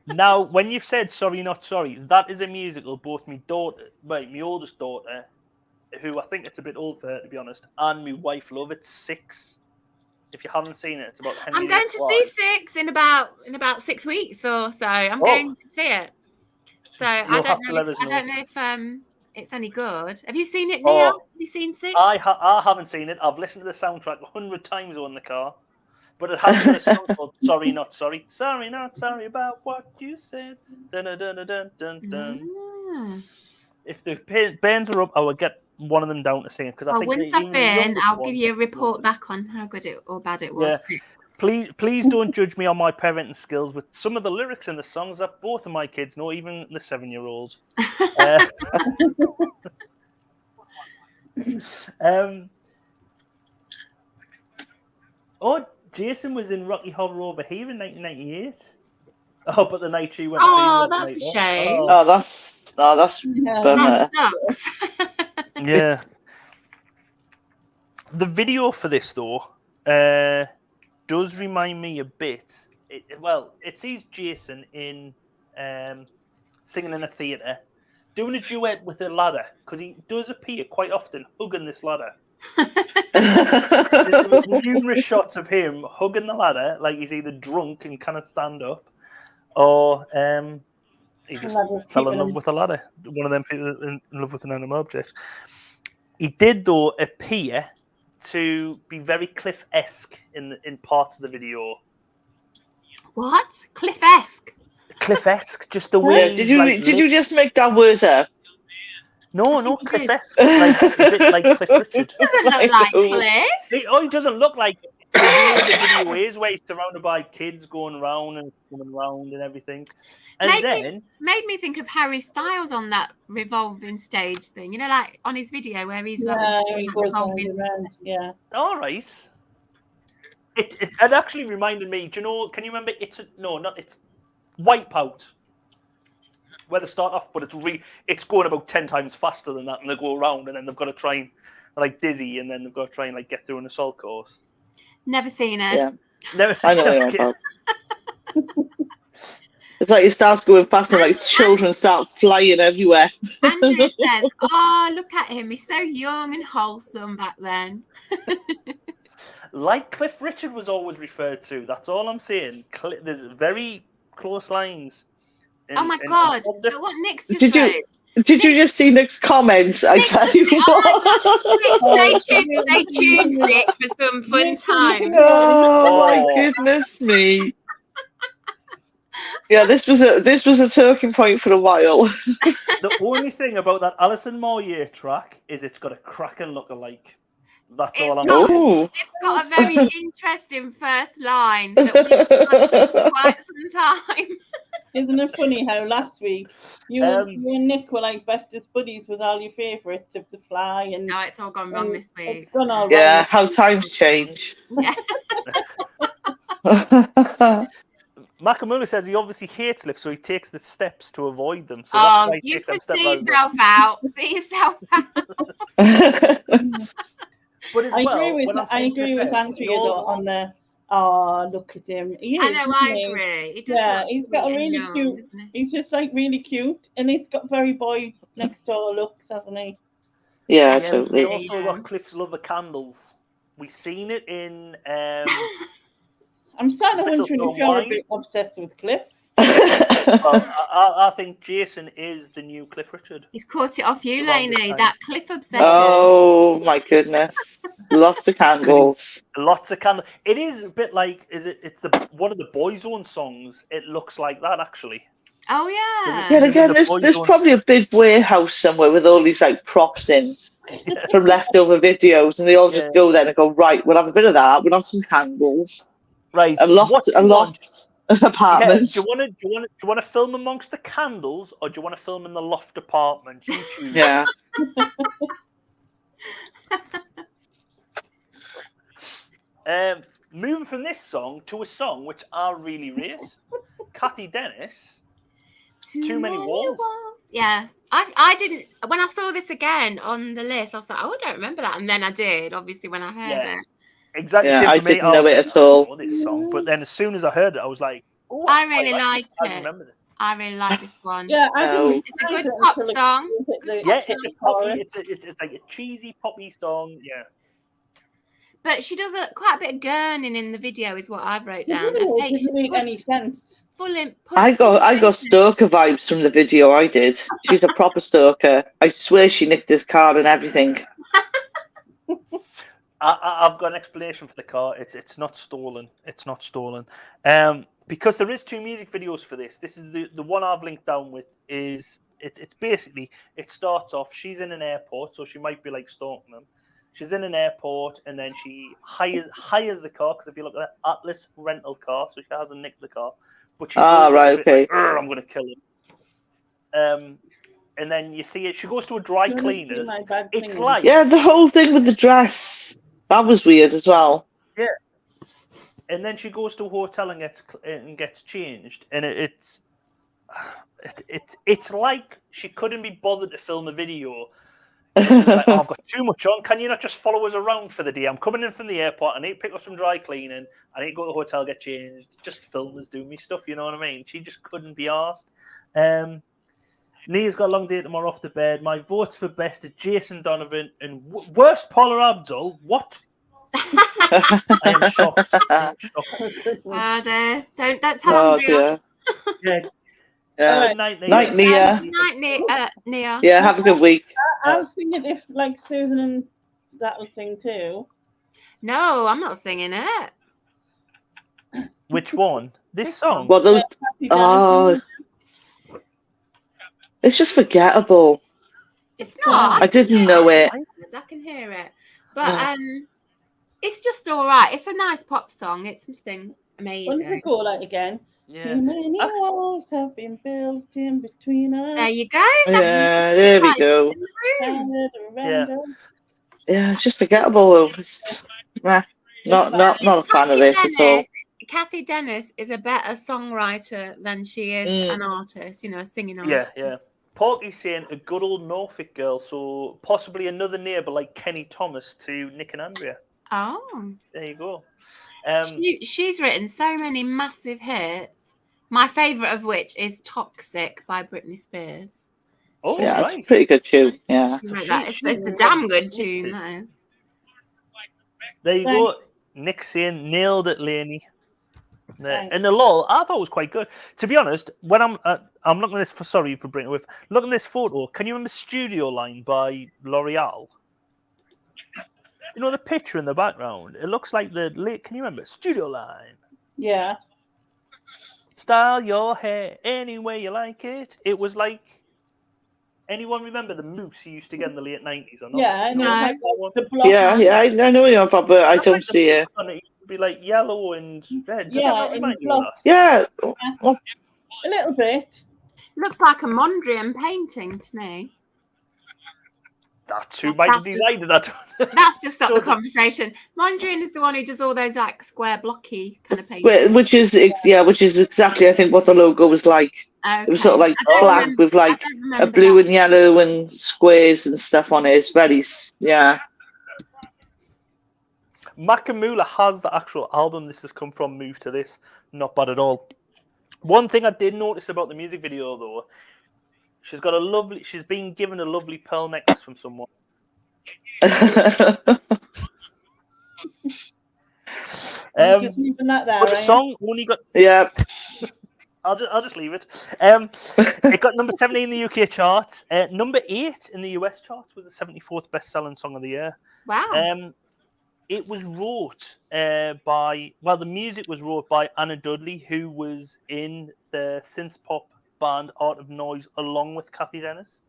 Now, when you've said sorry, not sorry, that is a musical. Both my oldest daughter, who I think it's a bit old for her, to be honest, and my wife love it. 6. If you haven't seen it, it's about Henry. I'm going to see 6 in about 6 weeks or so. I'm going to see it. So I don't know if it's any good. Have you seen it, Neil? Have you seen 6? I haven't seen it. I've listened to the soundtrack 100 times on the car, but it has got a song called "Sorry Not Sorry." Sorry not sorry about what you said. Dun dun dun dun dun dun. If the bands are up, I would get one of them down to sing because I think once I've been, I'll give you a report back on how good or bad it was. Yeah. Please don't judge me on my parenting skills with some of the lyrics in the songs that both of my kids know, even the 7-year-old. Jason was in Rocky Horror Over Here in 1998. Oh, but the night she went. Oh, that's a shame. Oh, that's Oh, that's That sucks. Yeah. The video for this, though, does remind me a bit. It sees Jason in singing in a theatre, doing a duet with a ladder, because he does appear quite often hugging this ladder. There's numerous shots of him hugging the ladder, like he's either drunk and cannot stand up, or he just fell in love with a ladder. One of them people in love with an animal object. He did, though, appear to be very Cliff-esque in parts of the video. What? Cliff-esque? Cliff-esque, just the way. Yeah, did you just make that word up? No, Cliff-esque, like a bit like Cliff Richard. Doesn't look like Cliff. He doesn't look like it. The way the video is, where he's surrounded by kids going around and coming around and everything. And made me think of Harry Styles on that revolving stage thing. You know, like on his video where he's he goes around. Yeah. All right. It actually reminded me. Do you know? Can you remember? It's Wipeout, where they start off, but it's going about 10 times faster than that, and they go around, and then they've got to try and like dizzy, and then they've got to try and like get through an assault course. Never seen it. Yeah. Never seen it. I know It's like it starts going fast and like children start flying everywhere. Andrew says, "Oh, look at him! He's so young and wholesome back then." Like Cliff Richard was always referred to. That's all I'm saying. There's very close lines. Oh my God! So what Nick's just Did you just see Nick's comments? I tell you what. Stay tuned, Nick, for some fun times. Oh my goodness me! Yeah, this was a turning point for a while. The only thing about that Alison Moyer track is it's got a cracking look-alike. That's all I'm saying. It's got a very interesting first line that we've got quite some time. Isn't it funny how last week you and Nick were like bestest buddies with all your favourites of The Fly, and no, it's all gone wrong this week. It's gone all yeah, wrong. how times change. Yeah. Makamula says he obviously hates lifts, so he takes the steps to avoid them. So that's why you can see yourself out. See yourself out. But as I agree with Andrea though on the. Oh, look at him! I know, I agree. He does he's got a really cute. He's just like really cute, and he's got very boy next door looks, hasn't he? Yeah, totally. We also got Cliff's love of candles. We've seen it in. I'm starting to wonder if you're a bit obsessed with Cliff. I think Jason is the new Cliff Richard. He's caught it off you, Lainey. That Cliff obsession. Oh my goodness! Lots of candles. Lots of candles. It is a bit like it's one of the Boyzone songs. It looks like that actually. Oh yeah. Yeah, again, there's probably a big warehouse somewhere with all these like props in from leftover videos, and they all just go there and go, right, we'll have a bit of that. We'll have some candles. Right. A lot of apartments. Yeah. Do you want to film amongst the candles, or do you want to film in the loft apartment? You choose. Yeah. Moving from this song to a song which I really rate, Kathy Dennis. Too many walls. Yeah, I didn't. When I saw this again on the list, I was like, oh, I don't remember that, and then I did. Obviously, when I heard it. Exactly. Yeah, I didn't know it at all. This song, but then as soon as I heard it, I was like, "Oh, I really like it. I remember this. I really like this one. Yeah, I think it's a good pop song. Yeah, it's a poppy. It's like a cheesy poppy song. Yeah. But she does quite a bit of gurning in the video, is what I've wrote down. It doesn't make any sense. I got stalker vibes from the video. I did. She's a proper stalker. I swear she nicked his car and everything. I've got an explanation for the car. It's not stolen. It's not stolen. Because there is 2 music videos for this. This is the one I've linked down with. It's basically, it starts off, she's in an airport, so she might be like stalking them. She's in an airport, and then she hires the car, because if you look at that, Atlas rental car, so she hasn't nicked the car. But she okay. Like, I'm going to kill him. And then you see it. She goes to a dry cleaners. It's like the whole thing with the dress. That was weird as well. Yeah. And then she goes to a hotel and gets changed, and it's it's like she couldn't be bothered to film a video. She was like, I've got too much on. Can you not just follow us around for the day? I'm coming in from the airport. I need to pick up some dry cleaning. I need to go to the hotel, get changed. Just film us doing me stuff. You know what I mean? She just couldn't be arsed. Nia's got a long day tomorrow off to bed. My votes for best are Jason Donovan and worst Paula Abdul. What? I am shocked. Don't tell Andrea. Yeah. Night, Nia. Nia. Yeah, have a good week. I was thinking if like Susan and that will sing too. No, I'm not singing it. Which one? This song? Well, it's just forgettable. It's not. I didn't know it. I can hear it, but it's just all right. It's a nice pop song. It's nothing amazing. What does it go like again? Yeah. Too many walls have been built in between us. There you go. There we go. Yeah, it's just forgettable though. Not a fan of this at all. Kathy Dennis is a better songwriter than she is an artist, a singing artist. Yeah. Porky's saying a good old Norfolk girl, so possibly another neighbour like Kenny Thomas to Nick and Andrea. Oh. There you go. She's written so many massive hits. My favourite of which is Toxic by Britney Spears. Oh, yeah, right. It's a pretty good tune. Yeah. She wrote that. It's a damn good tune, that is. There you go. Nick saying nailed it, Lainey. And the lol, I thought it was quite good. To be honest, when I'm looking at this sorry for bringing it with. Looking at this photo, can you remember Studio Line by L'Oreal? You know the picture in the background? It looks like the lake. Can you remember? Studio Line. Yeah. Style your hair any way you like it. It was like. Anyone remember the mousse you used to get in the late 90s? Or not? Yeah, I know. I know what you're about, but I don't see it. It would be like yellow and red. Does that not remind you of that? Yeah. A little bit. Looks like a Mondrian painting to me. That's who might have designed that. That's just stopped the conversation. Mondrian is the one who does all those like square blocky kind of paintings. Which is exactly I think what the logo was like. Okay. It was sort of like black with like a blue and yellow and squares and stuff on it. It's very Makamula has the actual album this has come from. Move to This. Not bad at all. One thing I did notice about the music video though, she's been given a lovely pearl necklace from someone. Just leaving that there. But the song only got I'll just leave it. It got number 70 in the UK charts. Number 8 in the US charts was the 74th best-selling song of the year. Wow. It was wrote the music was wrote by Anna Dudley, who was in the synth pop band Art of Noise along with Kathy Dennis.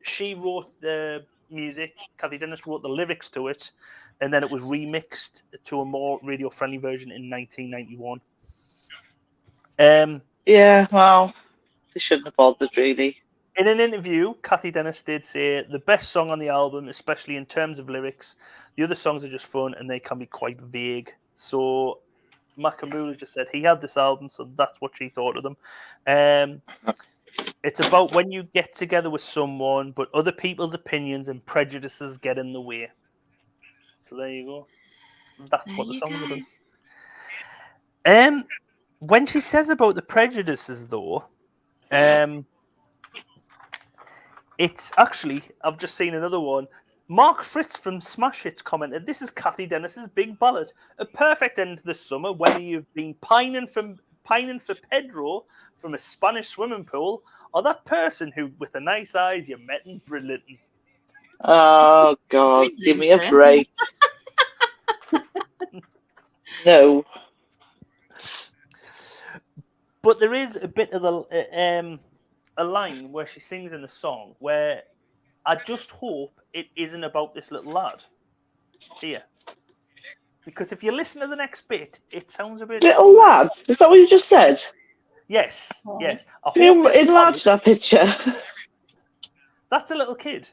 She wrote the music. Kathy Dennis wrote the lyrics to it, and then it was remixed to a more radio-friendly version in 1991. Well, they shouldn't have bothered, really. In an interview, Kathy Dennis did say the best song on the album, especially in terms of lyrics, the other songs are just fun and they can be quite vague. So Makamula just said he had this album, so that's what she thought of them. It's about when you get together with someone, but other people's opinions and prejudices get in the way. So there you go. That's what the song's about. When she says about the prejudices, though, it's actually, I've just seen another one. Mark Fritz from Smash Hits commented, "This is Kathy Dennis's big ballad. A perfect end to the summer, whether you've been pining for Pedro from a Spanish swimming pool, or that person who, with the nice eyes, you met in Bridlington." Oh, God, give me a break. No. But there is a bit of a line where she sings in the song where I just hope it isn't about this little lad here. Because if you listen to the next bit, it sounds a bit... Little lad? Is that what you just said? Yes, yes. Can you enlarge that picture? That's a little kid.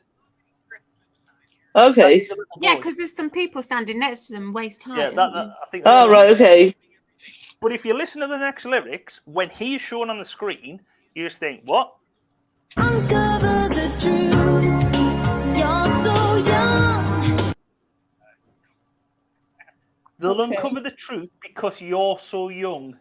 Okay. Yeah, because there's some people standing next to them waist high. Yeah, I think. Oh, right, okay. But if you listen to the next lyrics, when he is shown on the screen, you just think, what? Uncover the truth. You're so young. They'll uncover the truth because you're so young.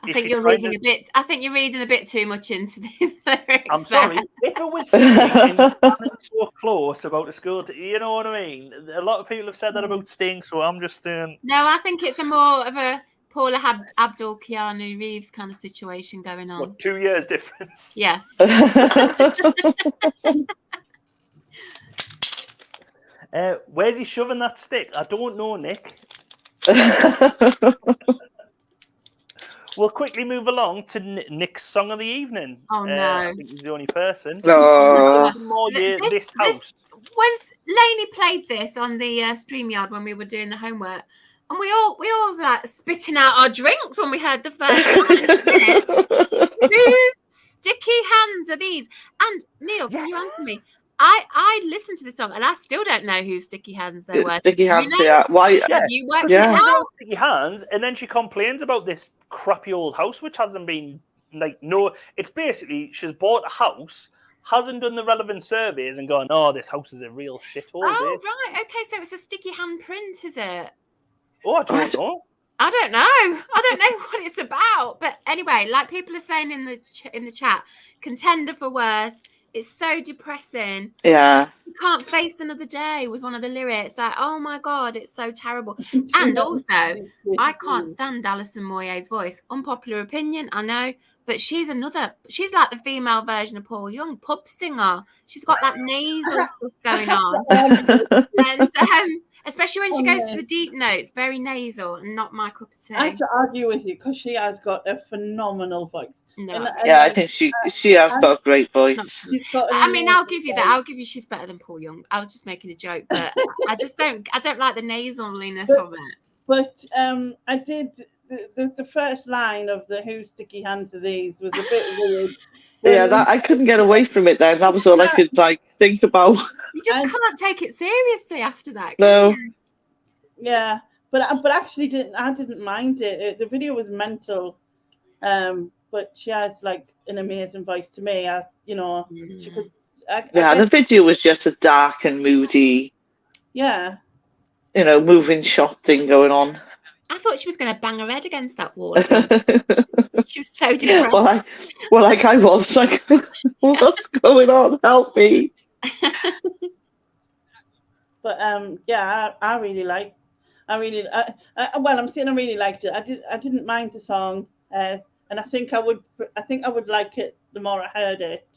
I think you're reading a bit. I think you're reading a bit too much into these lyrics. I'm sorry. If it was singing and so close about the school, you know what I mean. A lot of people have said that about Sting, so I'm just saying. No, I think it's a more of a Paula Abdul, Keanu Reeves kind of situation going on. What, 2 years difference? Yes. Where's he shoving that stick? I don't know, Nick. We'll quickly move along to Nick's song of the evening. Oh no! I think he's the only person. This house. Once Lainey played this on the StreamYard when we were doing the homework, and we all was like spitting out our drinks when we heard the first line. Whose sticky hands are these? And Neil, can you answer me? I listened to the song and I still don't know whose sticky hands they were. Sticky hands, yeah. Why? Have you worked it out? Sticky hands, and then she complains about this crappy old house which hasn't been it's basically she's bought a house, hasn't done the relevant surveys and gone, oh, this house is a real shithole. Oh, right, okay, so it's a sticky hand print, is it? Oh, I don't know. I don't know what it's about, but anyway, like people are saying in the chat, contender for worst. It's so depressing. Yeah. You can't face another day was one of the lyrics. Like, oh my God, it's so terrible. And also, I can't stand Alison Moyet's voice. Unpopular opinion, I know. But she's like the female version of Paul Young, pub singer. She's got that nasal stuff going on. And especially when she goes to the deep notes, very nasal and not my cup of tea. I have to argue with you because she has got a phenomenal voice. No. Yeah, I think she has got a great voice. I mean, I'll give you that. I'll give you she's better than Paul Young. I was just making a joke, but I don't like the nasaliness of it. But I did the first line of the "Whose sticky hands are these" was a bit weird. Yeah, I couldn't get away from it then. That was all I could think about. You just can't take it seriously after that. No. Yeah, but actually didn't mind it. The video was mental, but she has an amazing voice to me. She could. The video was just a dark and moody. Yeah. Moving shot thing going on. I thought she was going to bang her head against that wall. She was so depressed. I was like, what's going on? Help me. But I really liked. I'm saying I really liked it. I didn't mind the song, and I think I would like it the more I heard it.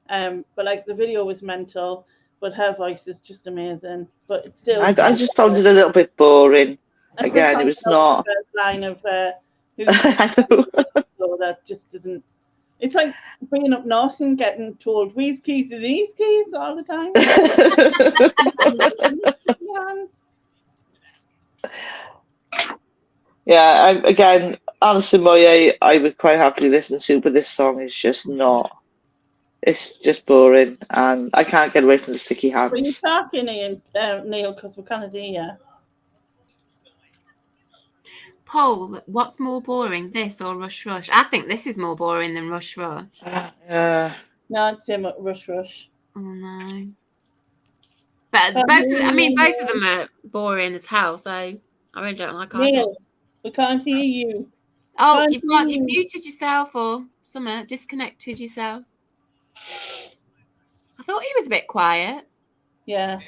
But the video was mental, but her voice is just amazing. But it's still. I just found it a little bit boring. Again, it was not. The first line of so that just doesn't. It's like being up north and getting told "These keys are these keys" all the time. Yeah, again, Alison Moyet, I would quite happily listen to, but this song is just not. It's just boring, and I can't get away from the sticky hands. Were you talking, Neil? Because we can't hear you. Poll, what's more boring, this or Rush Rush? I think this is more boring than Rush Rush. No, I'd say Rush Rush. Oh no. But both of them are boring as hell, so I really don't like either. Neil, we can't hear you. Oh, you've muted yourself or something, disconnected yourself. I thought he was a bit quiet. Yeah.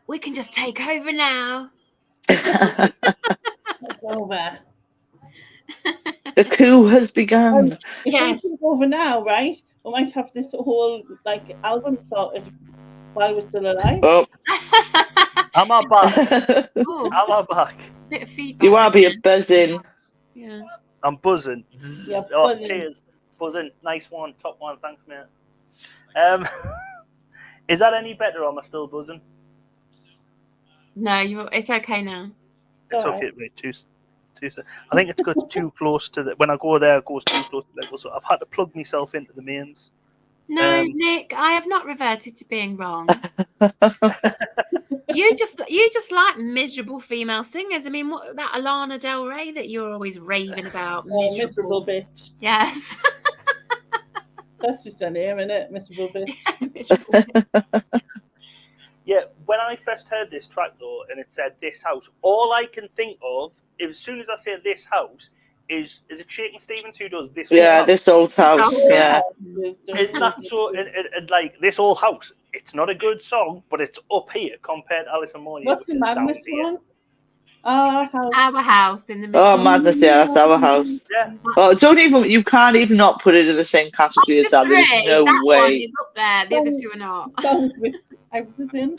We can just take over now. Over. The coup has begun. Yes. It's over now, right? We might have this whole album sorted while we're still alive. Oh. I'm back. Bit of feedback. You are being buzzing. Yeah. I'm buzzing. Yeah, buzzing. Cheers. Buzzing. Nice one. Top one. Thanks, mate. Is that any better or am I still buzzing? No, it's okay now. It's okay. Wait, two. I think it's got too close to the. When I go there, it goes too close to the level. So I've had to plug myself into the mains. No, Nick, I have not reverted to being wrong. You just like miserable female singers. I mean, what that Alana Del Rey that you're always raving about? Miserable bitch. Yes. That's just an air, isn't it, Mr. Bubbit? Yeah, when I first heard this track though, and it said "this house," all I can think of, as soon as I say "this house," is it Shakin' Stevens who does this? Yeah, this old house. Yeah. Isn't that so? And like this old house, it's not a good song, but it's up here compared to Alice in Wonderland. What's the madness one? Our house in the middle. Oh, madness! Yeah, that's our house. Yeah. Oh, you can't even not put it in the same category as that. There's no that way. one is up there. The other two are not. Songs with houses in.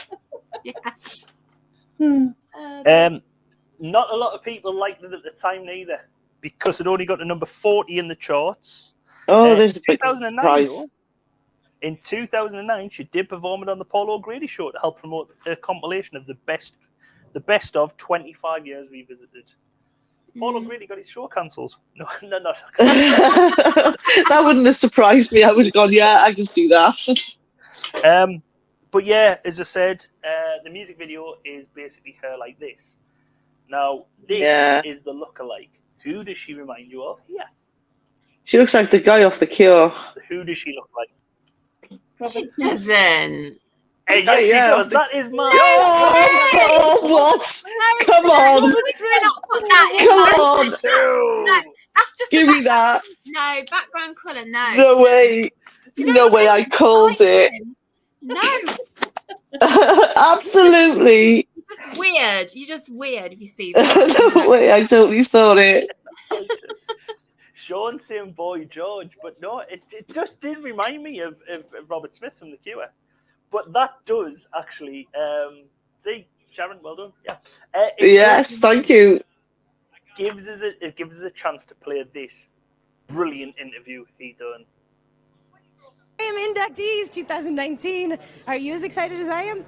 Not a lot of people liked it at the time neither, because it only got to number 40 in the charts. Oh, there's a big 2009. surprise. Though, in 2009, she did perform it on the Paul O'Grady Show to help promote a compilation of the best of 25 years revisited. Paul O'Grady got his show cancelled. No. That wouldn't have surprised me. I would have gone, yeah, I can see that. But yeah, as I said, the music video is basically her like this. Now, this is the lookalike. Who does she remind you of? Yeah. She looks like the guy off The Cure. So who does she look like? She doesn't. Hey, yes, she does. That is my... Oh, what? Come on. Come on. No, that's just give me that. No, background colour, no. No way. No way I calls it. No. Absolutely. You're just weird if you see that. No way, I totally saw it. Sean saying Boy George, but no, it just did remind me of Robert Smith from The Cure. But that does actually, see, Sharon, well done. Yeah. Yes, thank you. It gives us a chance to play this brilliant interview he done. NEM inductees 2019. Are you as excited as I am?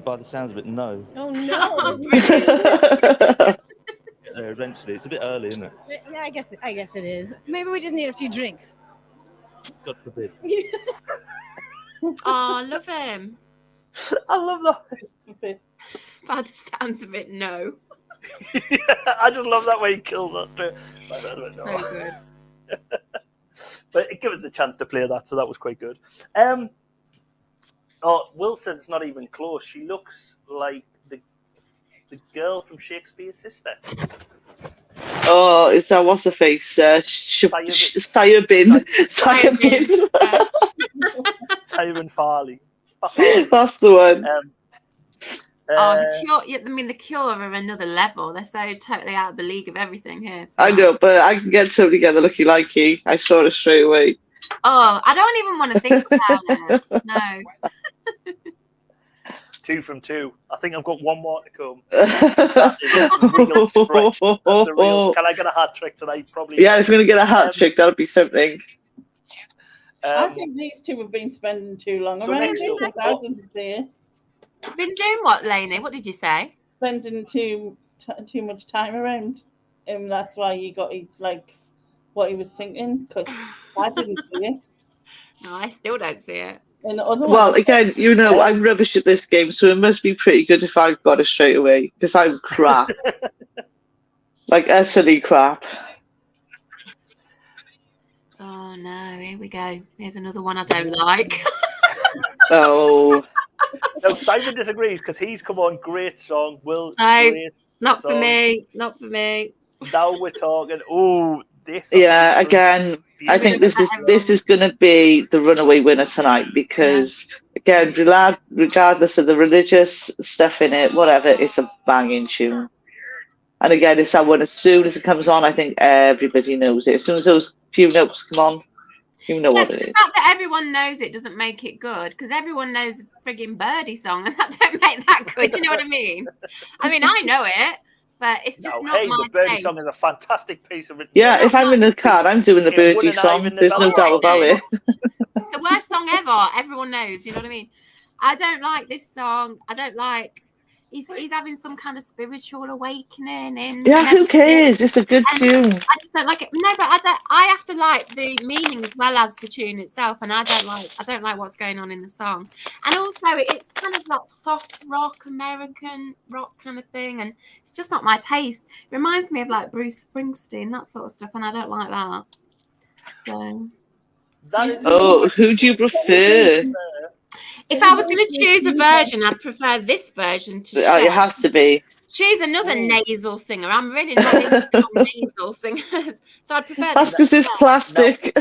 By the sounds of it, no. Oh no! Eventually, it's a bit early, isn't it? Yeah, I guess it is. Maybe we just need a few drinks. God forbid. Oh, I love him. I love that. By the sounds of it, no. I just love that way he kills us too. So good. But it gives us a chance to play that, so that was quite good. Will says it's not even close. She looks like the girl from Shakespeare's Sister. Oh, is that what's her face? Sayabin. Sayabin Farley. That's the one. The Cure. I mean, the Cure are another level. They're so totally out of the league of everything here. I know, but I can get somebody together looking like you. I saw it straight away. Oh, I don't even want to think about it. No. 2 from 2. I think I've got one more to come. That is a real stretch. That's a real. Can I get a hat trick tonight? Probably. Yeah, if you're gonna get a hat trick, that'll be something. I think these two have been spending too long around. I didn't see it. Been doing what, Lainey? What did you say? Spending too much time around him. That's why he got what he was thinking. Because I didn't see it. No, I still don't see it. Well, again, I'm rubbish at this game, so it must be pretty good if I've got it straight away, because I'm crap. Like, utterly crap. Oh, no, here we go. Here's another one I don't like. Oh. No, Simon disagrees, because he's come on, great song. Will, no, great not song. for me. Not for me. Now we're talking, this. Yeah, again, I think this is going to be the runaway winner tonight because, again, regardless of the religious stuff in it, whatever, it's a banging tune. And again, it's that one. As soon as it comes on, I think everybody knows it. As soon as those few notes come on, you know what it is. The fact that everyone knows it doesn't make it good because everyone knows the frigging Birdie song, and that don't make that good. Do you know what I mean? I mean, I know it. But it's just not my the Birdie thing. song is a fantastic piece of it. Yeah, if I'm in the car, I'm doing the Birdie song. There's no doubt about it. The worst song ever. Everyone knows. You know what I mean? I don't like this song. I don't like. He's having some kind of spiritual awakening. Who cares? It's a good tune. I just don't like it. No, but I have to like the meaning as well as the tune itself, and I don't like what's going on in the song. And also, it's kind of like soft rock, American rock kind of thing, and it's just not my taste. It reminds me of like Bruce Springsteen, that sort of stuff, and I don't like that. So. That is. Oh, who do you prefer? If I was going to choose a version, I'd prefer this version to Cher. It has to be. She's another nasal singer. I'm really not into nasal singers, so I'd prefer. That's because it's plastic.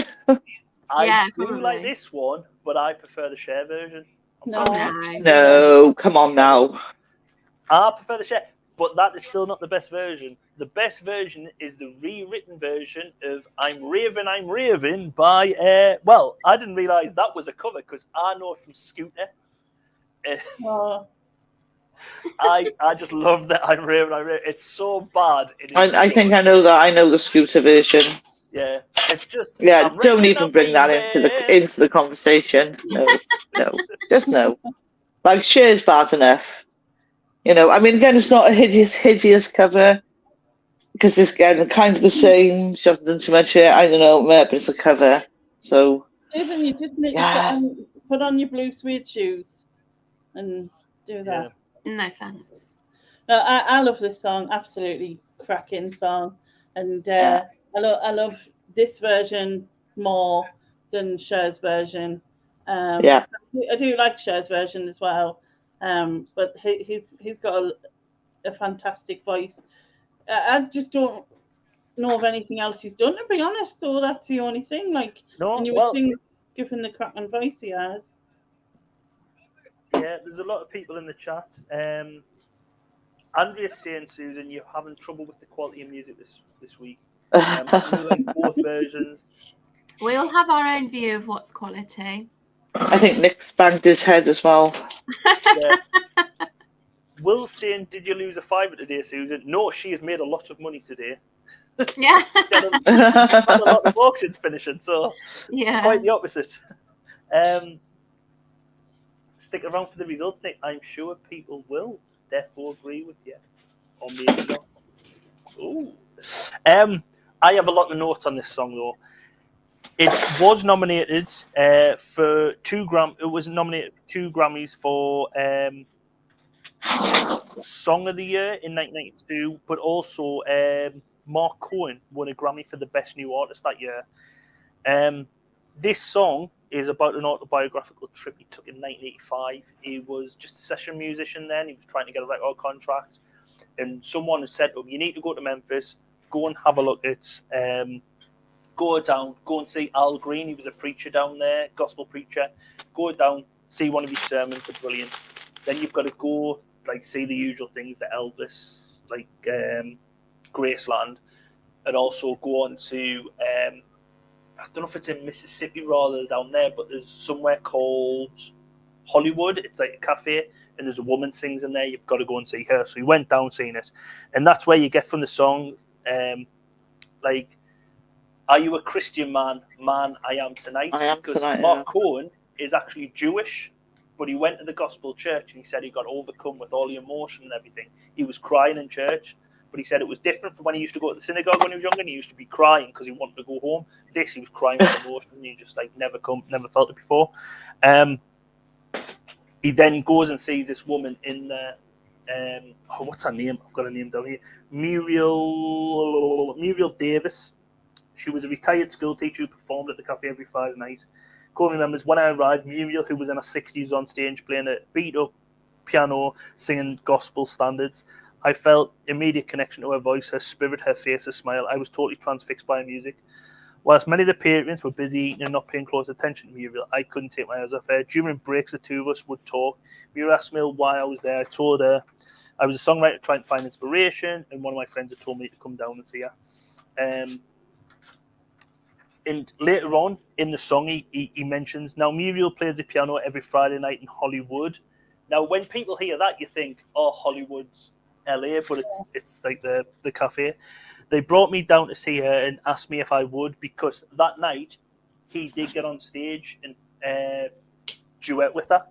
I do like this one, but I prefer the Cher version. No, come on now. I prefer the Cher, but that is still not the best version. The best version is the rewritten version of I'm Raving by, well, I didn't realise that was a cover because I know it from Scooter. I just love that I'm Raving. It's so bad. I think I know that. I know the Scooter version. Yeah, it's just... Yeah, don't even bring that into the conversation. No, just no. Like, Cher's bad enough. You know, I mean, again, it's not a hideous cover because it's again kind of the same. She hasn't done too much here. I don't know, but it's a cover. So. Isn't you just need to put on your blue suede shoes and do that? Yeah. No thanks. No, I love this song. Absolutely cracking song, and I love this version more than Cher's version. I do like Cher's version as well. But he's got a fantastic voice. I just don't know of anything else he's done, to be honest. So that's the only thing. And you would think, given the cracking voice he has. Yeah, there's a lot of people in the chat. Andrea's saying, Susan, you're having trouble with the quality of music this week. Like both versions. We all have our own view of what's quality. I think Nick's banged his head as well. Yeah. Will's saying, did you lose a fiver today, Susan? No, she has made a lot of money today. Yeah. Had a lot of auctions finishing, so quite the opposite. Stick around for the results, Nick. I'm sure people will therefore agree with you. Or maybe not. Ooh. I have a lot of notes on this song, though. It was nominated for 2 Grammys. It was nominated for 2 Grammys for Song of the Year in 1992, but also Mark Cohen won a Grammy for the Best New Artist that year. This song is about an autobiographical trip he took in 1985. He was just a session musician then. He was trying to get a record contract, and someone had said to him, "You need to go to Memphis. Go and have a look at." Go and see Al Green. He was a preacher down there, gospel preacher. Go down, see one of his sermons. They're brilliant. Then you've got to go, see the usual things, the Elvis, Graceland, and also go on to, I don't know if it's in Mississippi rather down there, but there's somewhere called Hollywood. It's like a cafe, and there's a woman sings in there. You've got to go and see her. So he went down seeing it, and that's where you get from the song, are you a Christian man? Man, I am tonight. I am because tonight, Mark Cohen is actually Jewish, but he went to the gospel church and he said he got overcome with all the emotion and everything. He was crying in church, but he said it was different from when he used to go to the synagogue when he was younger, and he used to be crying because he wanted to go home. He was crying with emotion, and he just never felt it before. He then goes and sees this woman in the what's her name? I've got her name down here. Muriel Davis. She was a retired school teacher who performed at the cafe every Friday night. Cole remembers, when I arrived, Muriel, who was in her 60s, was on stage playing a beat-up piano, singing gospel standards. I felt immediate connection to her voice, her spirit, her face, her smile. I was totally transfixed by her music. Whilst many of the patrons were busy eating and not paying close attention to Muriel, I couldn't take my eyes off her. During breaks, the two of us would talk. Muriel asked me why I was there. I told her I was a songwriter trying to find inspiration, and one of my friends had told me to come down and see her. And later on in the song, he mentions, now Muriel plays the piano every Friday night in Hollywood. Now, when people hear that, you think, oh, Hollywood's LA, but it's like the cafe. They brought me down to see her and asked me if I would, because that night he did get on stage and duet with her.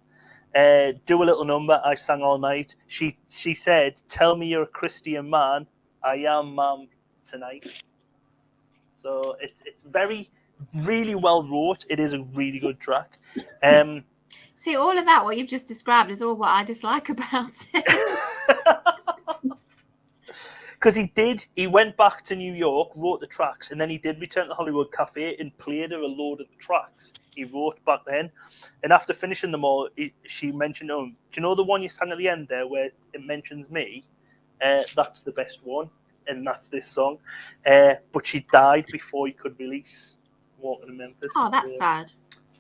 Do a little number. I sang all night. She said, tell me you're a Christian man. I am, ma'am, tonight. So it's really well wrote. It is a really good track. See, all of that, what you've just described, is all what I dislike about it. Because he went back to New York, wrote the tracks, and then he did return to Hollywood Cafe and played her a load of the tracks he wrote back then. And after finishing them all, she mentioned, do you know the one you sang at the end there where it mentions me? That's the best one, and that's this song. But she died before he could release Walking in Memphis. Oh, that's sad.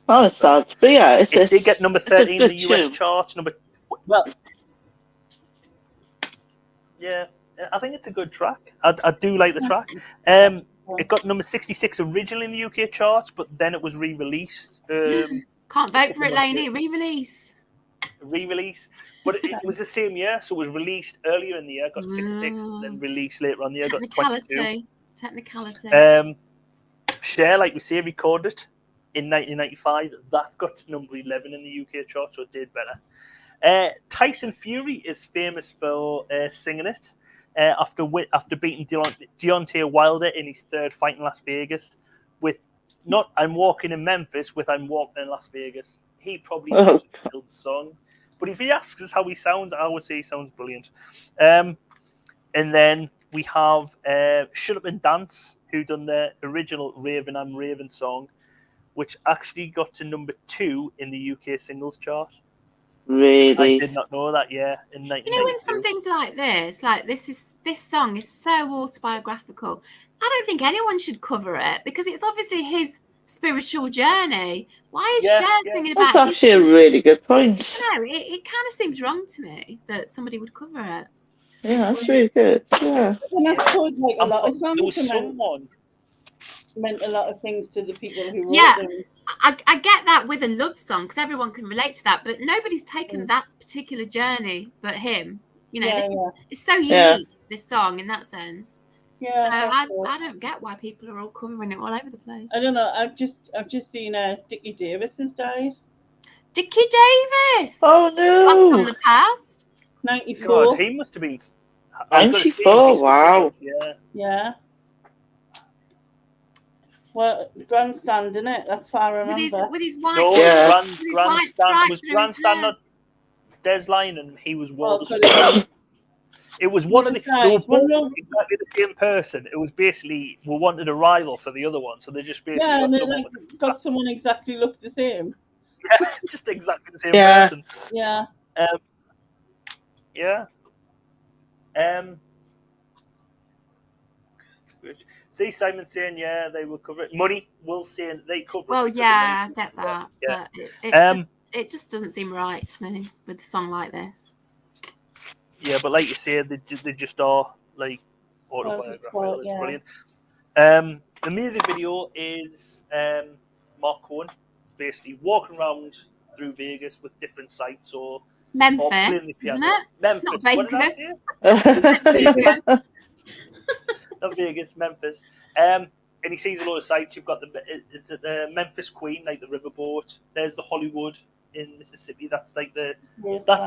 Oh, it's sad. But yeah, it did get number 13 in the US charts. Yeah, I think it's a good track. I do like the track. It got number 66 originally in the UK charts, but then it was re-released. Can't vote for it, Lainey. Re-release. But it was the same year, so it was released earlier in the year, got 66, and then released later on in the year, got 22. Technicality. Cher, like we say, recorded in 1995. That got to number 11 in the UK chart, so it did better. Tyson Fury is famous for singing it after beating Deontay Wilder in his third fight in Las Vegas with not I'm Walking in Memphis, with I'm Walking in Las Vegas. He probably killed the song. But if he asks us how he sounds, I would say he sounds brilliant. And then we have Shut Up and Dance, who done the original Raven I'm Raven song, which actually got to number 2 in the UK singles chart. Really? I did not know that, yeah. In 1992. You know, when some things like this song is so autobiographical, I don't think anyone should cover it because it's obviously his spiritual journey. Why is Cher singing about? That's actually a really good point. No, it kind of seems wrong to me that somebody would cover it. Yeah, that's really good. Yeah. And I suppose like a lot of songs there was someone meant a lot of things to the people who wrote them. I get that with a love song because everyone can relate to that, but nobody's taken that particular journey but him. You know, it's so unique, this song, in that sense. Yeah, so I don't get why people are all covering it all over the place. I don't know. I've just seen Dickie Davis has died. Dickie Davis. Oh no! That's from the past. 94. God, he must have been 94. Wow. Yeah. Well, Grandstand, innit? That's far I remember. With his white. No, Grandstand was Grandstand not Des Lynam. He was Walter. It was one of the. They were both exactly the same person. It was basically we wanted a rival for the other one, so they just basically and they got someone exactly looked the same. Yeah, just exactly the same person. Yeah. See Simon saying, they will cover it. Money will say they cover it. Well, yeah, I get that. Yeah. But it just doesn't seem right to me with a song like this. Yeah, but like you said, they just are like autobiographical. It's brilliant. The music video is Mark Cohen basically walking around through Vegas with different sites or Memphis, isn't it? Memphis. Not Vegas. Not Vegas, Memphis. And he sees a lot of sites. You've got the Memphis Queen, like the riverboat. There's the Hollywood in Mississippi. That's like the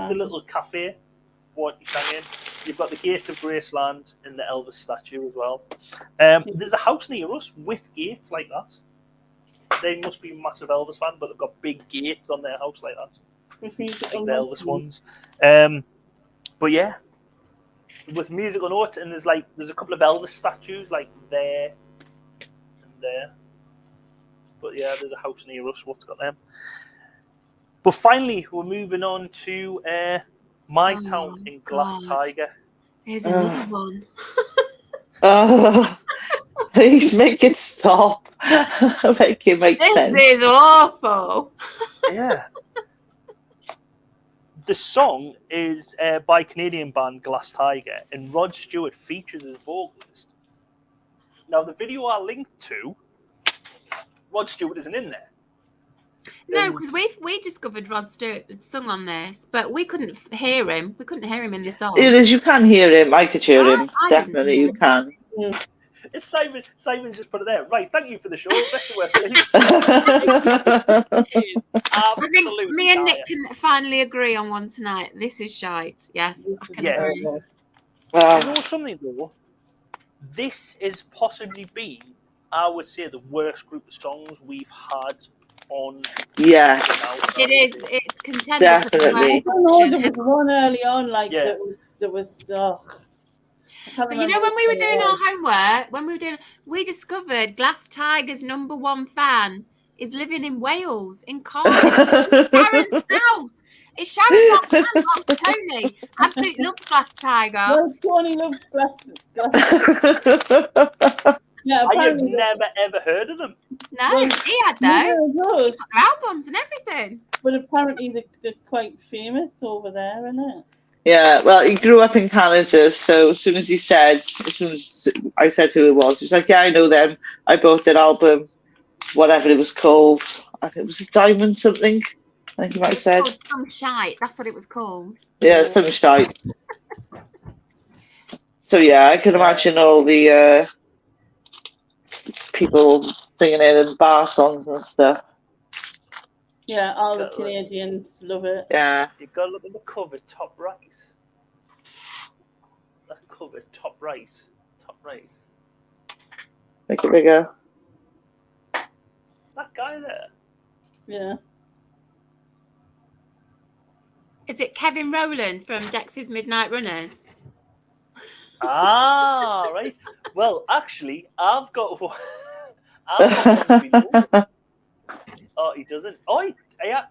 little cafe. What you sang in. You've got the Gates of Graceland and the Elvis statue as well. There's a house near us with gates like that. They must be a massive Elvis fan, but they've got big gates on their house like that. Like the Elvis ones. But yeah, with musical notes, and there's a couple of Elvis statues like there and there. But yeah, there's a house near us. What's got them? But finally, we're moving on to My Town in Glass Tiger. Here's another one. Please make it stop. Make it make sense. This is awful. Yeah. The song is by Canadian band Glass Tiger, and Rod Stewart features as vocalist. Now, the video I linked to, Rod Stewart isn't in there. No, because we discovered Rod Stewart had sung on this, but we couldn't hear him. We couldn't hear him in the song. It is. You can hear him. I could hear him. Definitely, you can. It's Simon's just put it there. Right, thank you for the show. Best of West, please. I think me and Nick can finally agree on one tonight. This is shite. Yes, I can agree. You know something though? This is possibly been, I would say, the worst group of songs we've had on. Yeah. It is. It's contender. Definitely. I don't know. There was one early on, like that was. can't But you know, remember when we were which one doing it our was. homework, we discovered Glass Tiger's #1 fan is living in Wales, in Cardiff. Sharon's house. It's Sharon's old man, not Tony. Absolutely loves Glass Tiger. Well, Tony loves glass. Yeah, I have apparently never ever heard of them. No, Well, he had neither though. of He's us. got their albums and everything. But apparently they're quite famous over there, isn't it? Yeah, well, he grew up in Canada, so as soon as I said who it was, he was like, yeah, I know them. I bought their album, whatever it was called. I think it was a Diamond something. I think you might have said. Called Some Shite. That's what it was called. Yeah, some shite. So yeah, I can imagine all the people singing it in bar songs and stuff. Yeah, all the Canadians love it. Yeah. You've got to look at the cover, top right. That cover, top right. Top right. Make it bigger. That guy there. Yeah. Is it Kevin Rowland from Dex's Midnight Runners? Ah, right. Well, actually, I've got one. I've got one below. Oh, he doesn't. Oh, yeah.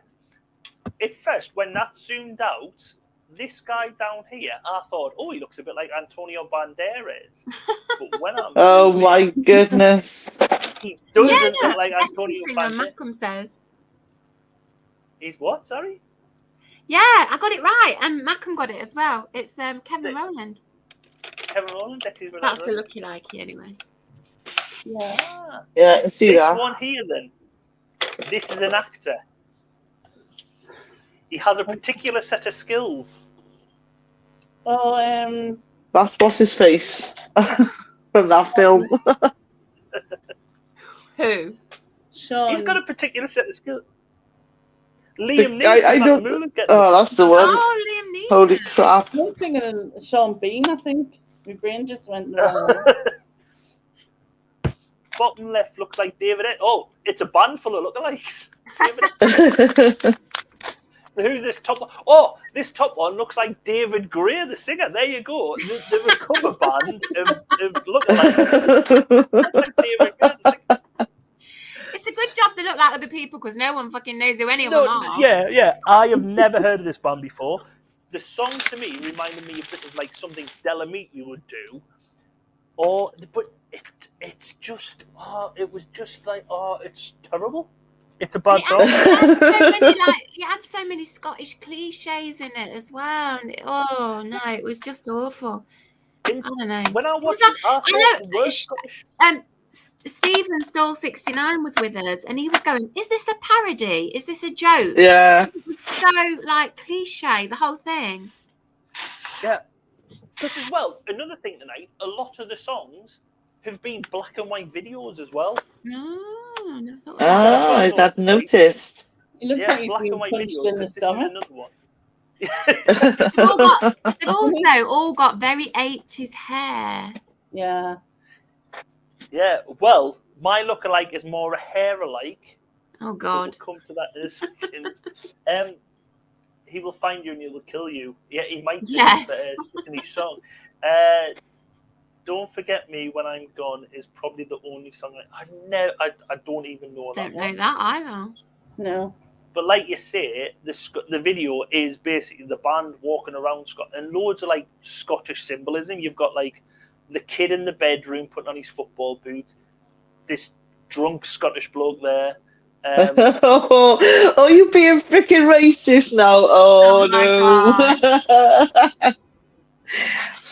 At first, when that zoomed out, this guy down here, I thought, oh, he looks a bit like Antonio Banderas. But when I'm Oh my goodness. he doesn't look like Antonio Banderas. Malcolm says. He's what? Sorry. Yeah, I got it right, and Malcolm got it as well. It's Kevin Rowland. Kevin Rowland. That's the looky likey anyway. Yeah. Ah, Yeah, I can see this that. one here, then. This is an actor. He has a particular set of skills. Oh, What's his face from that film? Who? Sean. He's got a particular set of skills. Liam I Neeson. know. Oh, that's the one. Oh, Liam Neeson. Holy crap. I'm thinking of Sean Bean, I think. My brain just went the wrong way. Bottom left looks like David. Oh, it's a band full of lookalikes. David. So who's this top one? Oh, this top one looks like David Gray, the singer. There you go. The recover band of lookalikes. Like David Gray, the singer. It's a good job they look like other people because no one fucking knows who any of them are. Yeah. I have never heard of this band before. The song to me reminded me a bit of like something Delameat would do. But it's just it was just like it's terrible. It's a bad song. It had so many Scottish cliches in it as well. And it was just awful. I don't know. When I watched Stephen Stall 69 was with us, and he was going, "Is this a parody? Is this a joke?" Yeah. It was so like cliche, the whole thing. Yeah. Because as well, another thing tonight, a lot of the songs have been black and white videos as well. Oh, never thought of Oh, is that noticed? It looks like he's black been and white punched videos. in the This is stomach. another one. They've also all got very 80s hair. Yeah. Yeah, well, my lookalike is more a hair-alike. Oh, God. We'll come to that in a second. He will find you and he will kill you. Yeah, he might do in his song. Don't Forget Me When I'm Gone is probably the only song I don't even know that. Don't know that either. No. But like you say, the video is basically the band walking around Scotland, and loads of like Scottish symbolism. You've got like the kid in the bedroom putting on his football boots, this drunk Scottish bloke there. Oh, you're being freaking racist now. Oh no.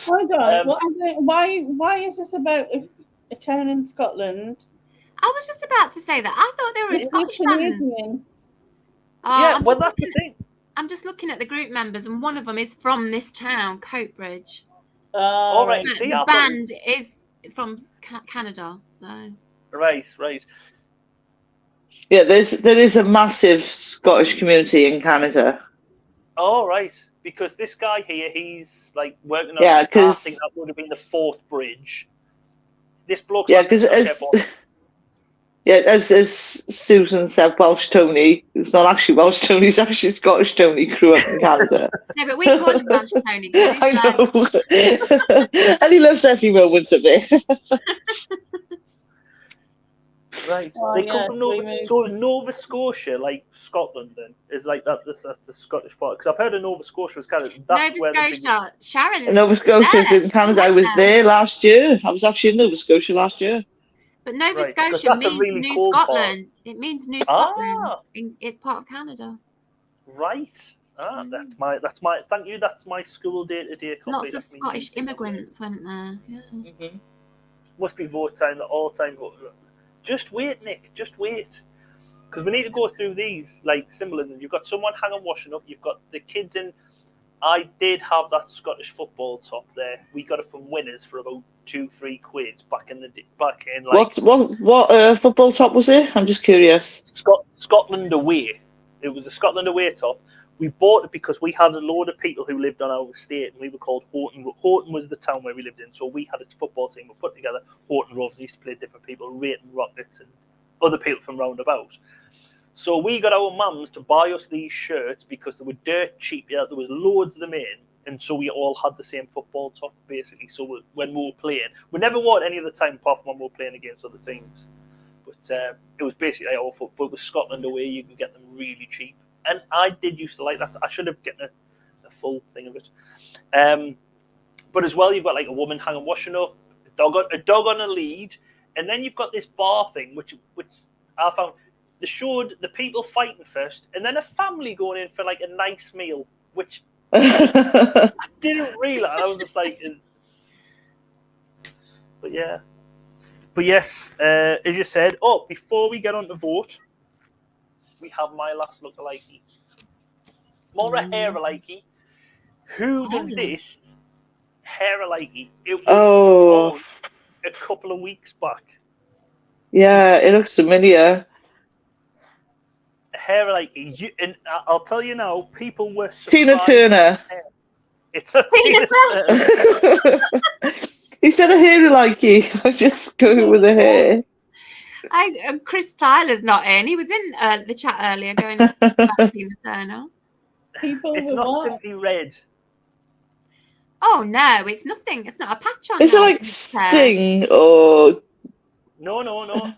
Hold on. Why is this about a town in Scotland? I was just about to say that. I thought they were a Scottish band. Yeah, well, that's the thing. I'm just looking at the group members, and one of them is from this town, Coatbridge. All right. The See, band is from Canada. So. Right. Yeah, there is a massive Scottish community in Canada. All right, because this guy here, he's like working on. Yeah, I think that would have been the 4th bridge. This bloke's. Yeah, because Yeah, as Susan said, Welsh Tony. It's not actually Welsh Tony, it's actually Scottish Tony grew up in Canada. No, but we call him Welsh Tony because he's I know. And he loves every moment of it. Right. Oh, They yeah, come from so is Nova Scotia like Scotland then? Is like that's the Scottish part? Because I've heard of Nova Scotia was Canada. That's Nova Scotia. Sharon. Nova Scotia's there. in Canada. I was there last year. I was actually in Nova Scotia last year. But Nova Right, 'cause Scotia that's a means really New cool part. Scotland. It means New Scotland. Ah. It's part of Canada. Right. Ah, that's my thank you. That's my school day-to-day. Lots of Scottish immigrants went there. Yeah. Mm-hmm. Must be vote time, the all-time vote. Just wait, Nick. Just wait. Because we need to go through these like symbolism. You've got someone hanging washing up. You've got the kids in. I did have that Scottish football top there. We got it from Winners for about 2-3 quid back in like What football top was it? I'm just curious. Scotland away. It was a Scotland away top. We bought it because we had a load of people who lived on our estate, and we were called Horton. Horton was the town where we lived in, so we had a football team. We put together Horton Rovers. We used to play different people, Rayton Rockets, and other people from round about. So we got our mums to buy us these shirts because they were dirt cheap. Yeah, there was loads of them in, and so we all had the same football top basically. So when we were playing, we never wore it any of the time apart from when we were playing against other teams. But it was basically like our football. With Scotland away, you can get them really cheap. And I did used to like that. I should have gotten a full thing of it. But as well, you've got like a woman hanging washing up, a dog on a lead, and then you've got this bar thing, which I found they showed the people fighting first, and then a family going in for like a nice meal, which I didn't realize. I was just like, but yeah. But yes, as you said, before we get on to vote, we have my last look-alike. More a hair-alike. Who does this hair-alike? It was on a couple of weeks back. Yeah, it looks familiar. Hair-alike. And I'll tell you now, people were surprised. Tina Turner. It's not Tina Turner. He said a hair-alike. I just go with the hair. Chris Tyler's not in. He was in the chat earlier going about Tina Turner. It's not simply red. Oh no, it's nothing. It's not a patch on. Is it like Sting or? No.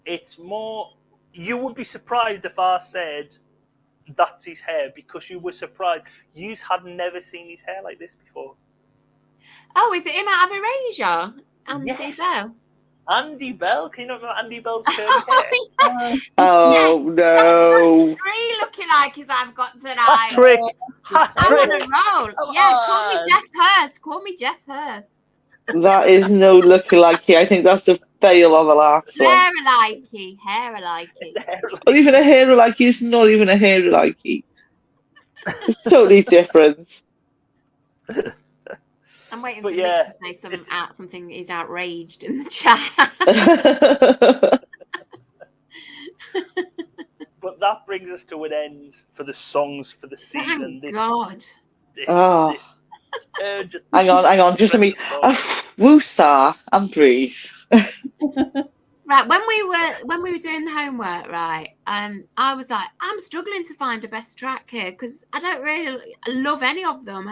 It's more. You would be surprised if I said that's his hair because you were surprised. You had never seen his hair like this before. Oh, is it him out of Erasure? Andy Bell. Andy Bell? Can you not remember Andy Bell's curly hair? Oh no! Three looking like as I've got tonight. Hat-trick. I'm on a roll. Yes, call me Jeff Hurst. Call me Jeff Hurst. That is no look-alike. I think that's the fail on the last one. Hair-alike. Not even a hair-alike. It's not even a hair-alike. It's totally different. I'm waiting for Nick to say something is outraged in the chat. But that brings us to an end for the songs for the season. Thank God. Hang on. Just let me woo star and breathe. Right, when we were doing the homework, right, I was like, I'm struggling to find a best track here because I don't really love any of them.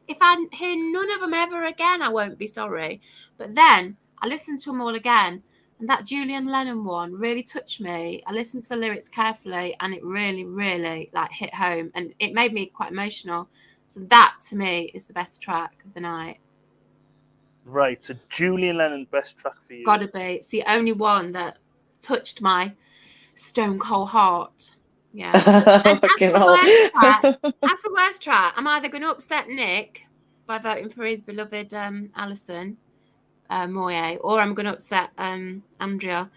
If I hear none of them ever again, I won't be sorry. But then I listened to them all again, and that Julian Lennon one really touched me. I listened to the lyrics carefully, and it really, really like hit home, and it made me quite emotional. So that to me is the best track of the night. Right, so Julian Lennon, best track for you. It's got to be. It's the only one that touched my stone cold heart. Yeah. And as for worst track, I'm either going to upset Nick by voting for his beloved Alison Moye, or I'm going to upset Andrea.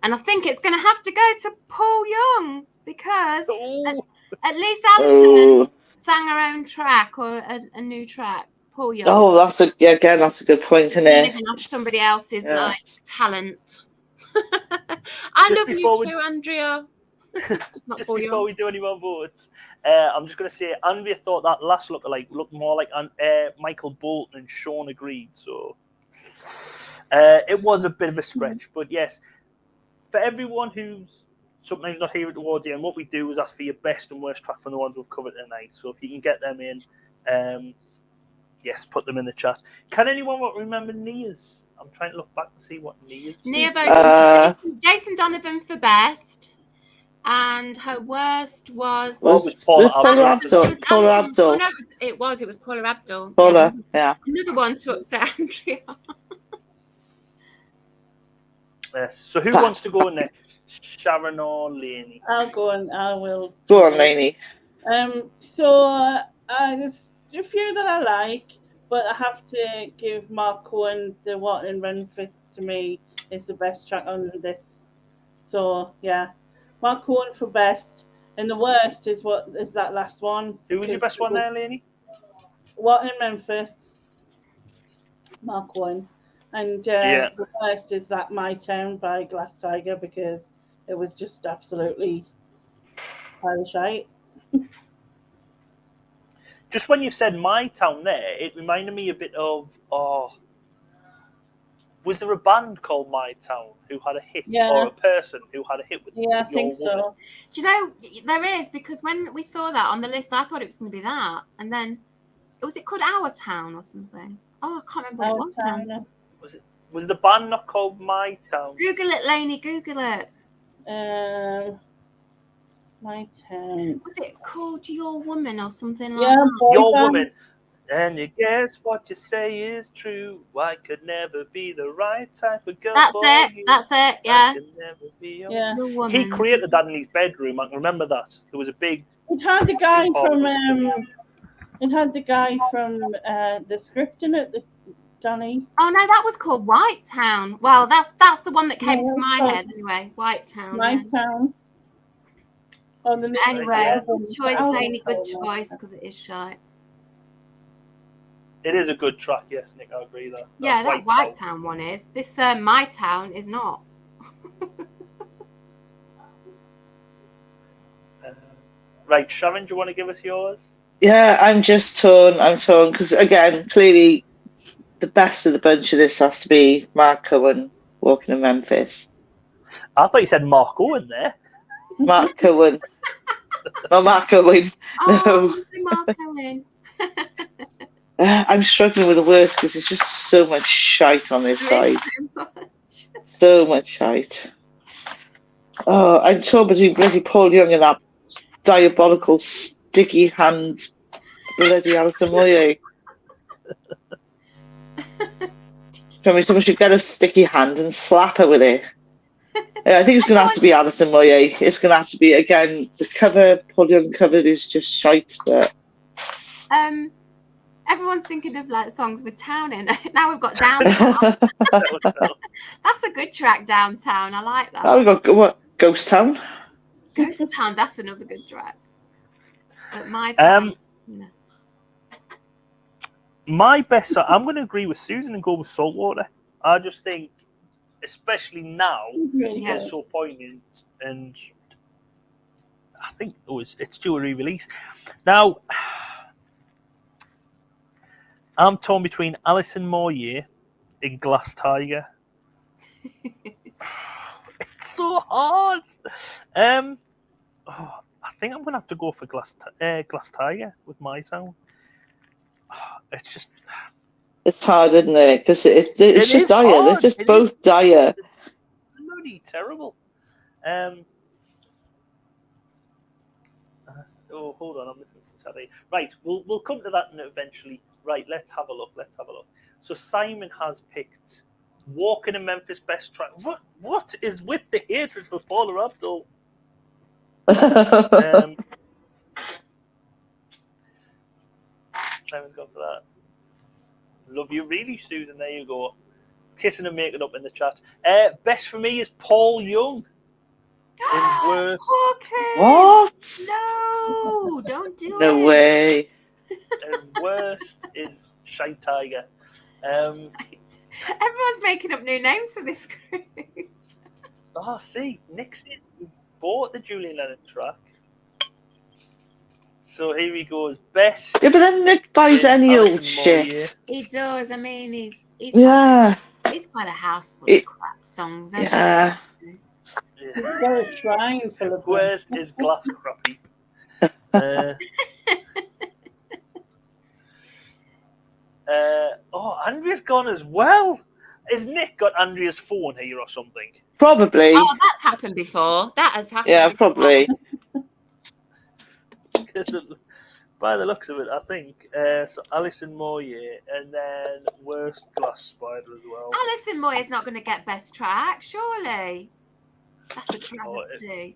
And I think it's going to have to go to Paul Young because at least Alison sang her own track or a new track. Paul Young. Oh, that's a good point, isn't it? Living off somebody else's like talent. I love you too, Andrea. Just before we do any more votes, I'm just going to say Andrea thought that last looked more like Michael Bolton, and Sean agreed. So it was a bit of a stretch, but yes, for everyone who's sometimes not here towards the end, what we do is ask for your best and worst track from the ones we've covered tonight. So if you can get them in, yes, put them in the chat. Can anyone remember Nia's? I'm trying to look back and see what Nia's. Nia voted Jason Donovan for best, and her worst was Paula Abdul. Paula Abdul. Oh, no, it was Paula Abdul. Paula, yeah. Another one to upset Andrea. Yes. So who wants to go next? Sharon or Lainey? I'll go and I will. Go on, Lainey. So there's a few that I like, but I have to give Mark Cohen the What in Memphis to me is the best track on this. So yeah, Mark Cohen for best, and the worst is that last one. Who was your best one there, Lainey? What in Memphis, Mark Cohen. And the worst is that My Town by Glass Tiger, because it was just absolutely shite. Just when you've said My Town there, it reminded me a bit of, was there a band called My Town who had a hit, or a person who had a hit with I think Woman? so. Do you know, there is, because when we saw that on the list, I thought it was going to be that. And then, was it called Our Town or something? Oh, I can't remember what it was now. Was the band not called My Town? Google it, Lainey, Google it. My Town. Was it called Your Woman or something Yeah, like that? Your Woman. And you guess what you say is true. I could never be the right type of girl. That's it, yeah. I could never be your... Your Woman. He created that in his bedroom. I can remember that. There was a big... It had the guy from... it had the guy from the script in it, Danny. Oh no, that was called White Town. Well, that's the one that came to my head anyway. White Town. White Town. Oh, anyway, good choice, Lainey. Good choice, because it is shite. It is a good track, yes, Nick. I agree that. Yeah, that White Town one is. This My Town is not. Right, Sharon, do you want to give us yours? Yeah, I'm torn because again, clearly, the best of the bunch of this has to be Mark Cohen, Walking in Memphis. I thought you said Mark Owen there. Mark Cohen. Oh, Mark Owen. No. Mark Owen. I'm struggling with the worst because there's just so much shite on this side. So much shite. Oh, I'm torn between bloody Paul Young and that diabolical sticky hand bloody Alison Moyet. I mean, someone should get a sticky hand and slap her with it. I think it's going to have to be Alison Moyet. It's going to have to be, again, the cover, Paul Young covered is just shite, but... Everyone's thinking of like songs with town in it. Now we've got Downtown. That's a good track, Downtown. I like that. Oh, we've got what? Ghost Town? Ghost Town, that's another good track. But My Town... no. My best song, I'm going to agree with Susan and go with Saltwater. I just think, especially now, it's so poignant, and I think it's due a re-release. Now, I'm torn between Alison Moyet and Glass Tiger. It's so hard. I think I'm going to have to go for Glass Tiger with My Town. It's just... It's hard, isn't it? Because it's just dire. Hard. They're just both dire. They're really terrible. Oh, hold on, I'm missing some chat. Right, we'll come to that eventually. Right, let's have a look. So Simon has picked Walking in Memphis best track. What is with the hatred for Paula Abdul? Simon's gone for that. Love you really, Susan. There you go. Kissing and making up in the chat. Best for me is Paul Young. In worst. Okay. What? No, don't do it. No way. And worst is Shy Tiger. Everyone's making up new names for this group. Oh, see, Nixon bought the Julian Lennon track. So here he goes. Best. Yeah, but then Nick buys any old shit. He does. I mean, he's got a house full of crap songs. Yeah. You've got a shrine full of them. Worst is glass crappy. Andrea's gone as well. Has Nick got Andrea's phone here or something? Probably. Oh, that's happened before. That has happened. Yeah, probably. Because by the looks of it, I think so. Alison Moyer, and then worst glass spider as well. Alison Moyer's not going to get best track, surely. That's a travesty.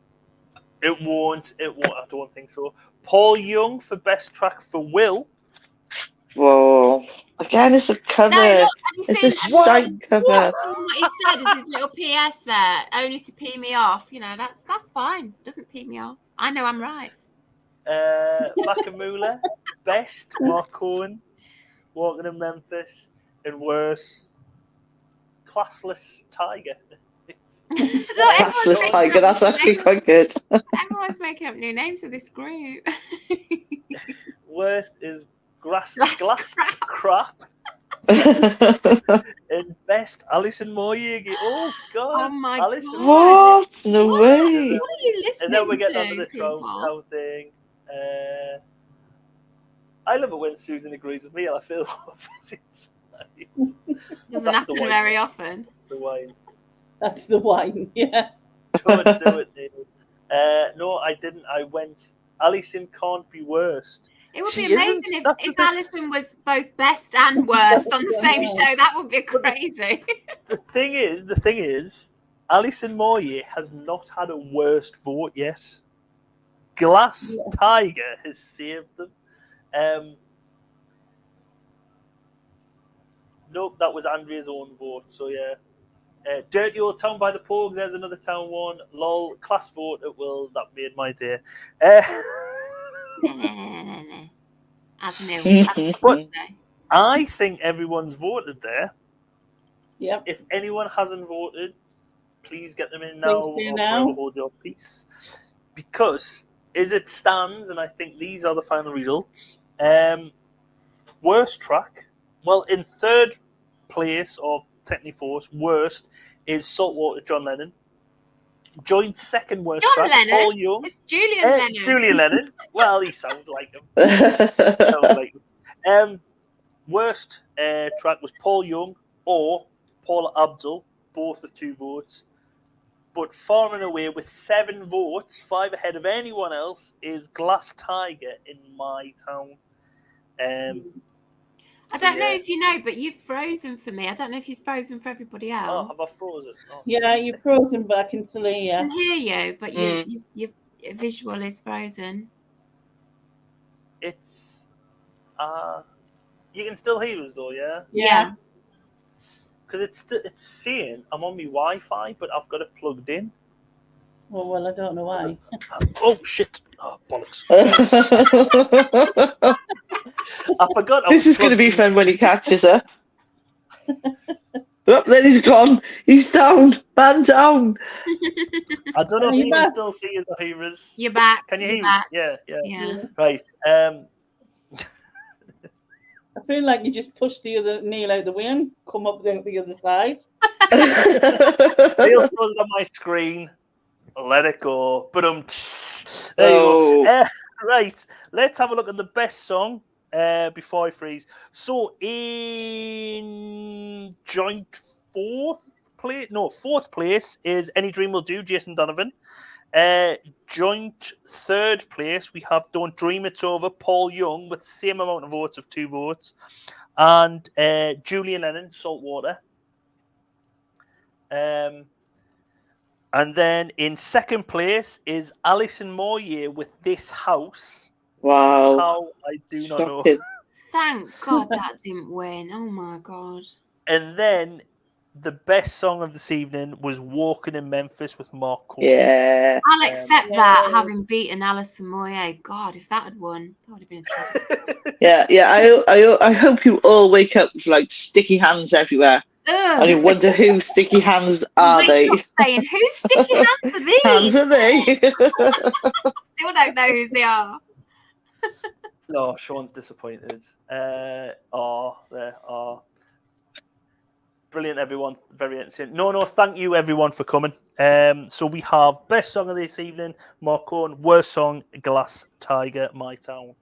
It won't. I don't think so. Paul Young for best track for Will. Whoa. Again, it's a cover. No, look, it's a shite cover. What he said is his little PS there, only to pee me off. You know, that's fine. Doesn't pee me off. I know I'm right. Makamula, best Mark Cohen, Walking in Memphis, and worst Classless Tiger. Classless Tiger, that's actually quite good. Everyone's making up new names for this group. Worst is glass crap. And best Alison Moyer. Oh God! Oh my Alison God! What? No way! What are you listening to? And then we get onto the throw thing. I love it when Susan agrees with me, and I feel opposite. Doesn't happen very often. The wine. That's the wine, yeah. Don't do it, Neil. No, I didn't. I went. Alison can't be worst. It would be amazing if Alison was both best and worst on the same show. That would be crazy. The thing is, Alison Moyer has not had a worst vote yet. Glass Tiger has saved them. Nope, that was Andrea's own vote. So yeah. Dirty Old Town by the Pogues, there's another town one. Lol, class vote at Will, that made my day. As new. But I think everyone's voted there. Yep. If anyone hasn't voted, please get them in now or now. forever hold your peace. Because as it stands, and I think these are the final results, worst track, well, in third place, or technically fourth, worst, is Saltwater John Lennon. Joint second worst John track, Lennon? Paul Young. It's Julian Lennon. Julian Lennon. Well, he sounds like him. Worst track was Paul Young or Paula Abdul, both with 2 votes. But far and away, with 7 votes, 5 ahead of anyone else, is Glass Tiger in my town. I don't know if you know, but you've frozen for me. I don't know if he's frozen for everybody else. Oh, have I frozen? Oh, yeah, you've frozen, but I can still hear you. I can hear you, but your visual is frozen. It's you can still hear us though, yeah? Yeah. Because it's saying I'm on my Wi-Fi, but I've got it plugged in. Well, I don't know why. Oh shit! Oh bollocks! I forgot. This is going to be fun when he catches up. Oh, then he's gone. He's down. Man down. I don't know if you can still see us or hear us. You're back. Can you You're hear back. me? Yeah. Right. I feel like you just pushed the other Neil out the way and come up the other side. Neil's put it on my screen. Let it go. But there you go. Right. Let's have a look at the best song before I freeze. So in joint fourth place is Any Dream Will Do, Jason Donovan. Joint third place, we have Don't Dream It's Over, Paul Young, with the same amount of votes of 2 votes. And Julian Lennon, Saltwater. And then in second place is Alison Moyer with This House. Wow. How I do not know. Thank God that didn't win. Oh my God. And then the best song of this evening was Walking in Memphis with Mark Cohen. Yeah. I'll accept that, having beaten Alison Moyer. God, if that had won, that would have been Yeah. I hope you all wake up with like sticky hands everywhere. Ugh. And you wonder whose sticky hands are they? Saying, whose sticky hands are these? Hands are they? Still don't know whose they are. No, Sean's disappointed. There are. Brilliant, everyone. Very interesting. No, thank you, everyone, for coming. So we have best song of this evening, Mark Cohen. Worst song, Glass Tiger, My Town.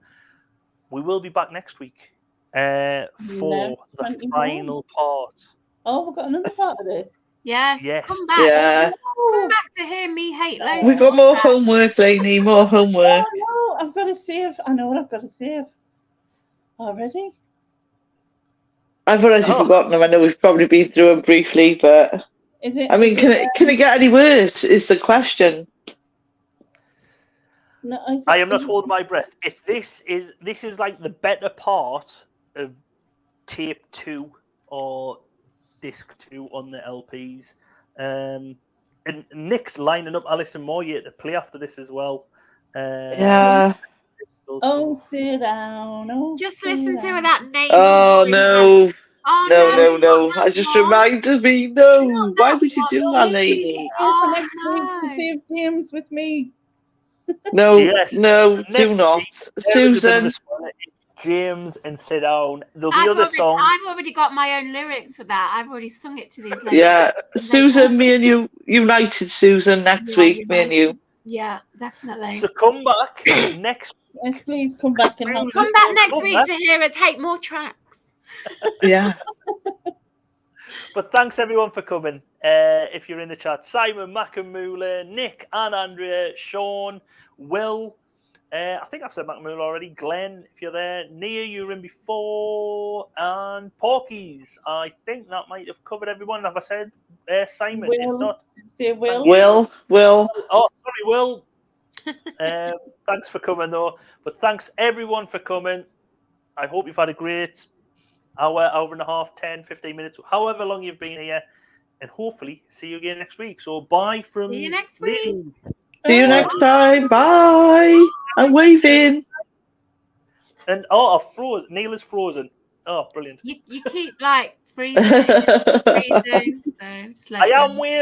We will be back next week for the final part. Oh, we've got another part of this. Yes. Come back. Yeah. Come back to hear me hate loads. We've got more homework, Lainey. More homework. Oh, no, I've got to save. I know what I've got to save. Already? I've honestly forgotten them. I know we've probably been through them briefly, but Is it? I mean, can it get any worse? Is the question. No, I am not holding my breath. If this is like the better part of tape 2 or disc 2 on the LPs, and Nick's lining up Alison Moore to play after this as well. Yeah. Oh, sit down. Oh, just listen to her that name. Oh no. Oh, no. I just reminded me. No. Why would you do that, lady? Oh, next week to save James with me. No, Yes. no, do not. Susan. James and sit down. There'll be other songs. I've already got my own lyrics for that. I've already sung it to these ladies. Yeah, Susan, me and you united, Susan, next week, me and you. Yeah, definitely. So come back next week. Yes, please come back and help. Come back next week to hear us hate more tracks. Yeah. But thanks everyone for coming. If you're in the chat, Simon, Macamula, Nick and Andrea, Sean, Will. I think I've said Macamula already. Glenn, if you're there. Nia, you were in before. And Porky's. I think that might have covered everyone. Have I said Simon? Will. If not, say Will. Will. Oh, sorry, Will. Thanks for coming, though. But thanks everyone for coming. I hope you've had a great hour and a half, 10, 15 minutes, however long you've been here. And hopefully see you again next week. So bye from See you next week. See you next time. Bye. I'm waving. And I've frozen. Neil is frozen. Oh, brilliant. You keep like freezing. So just let I it am go. waving.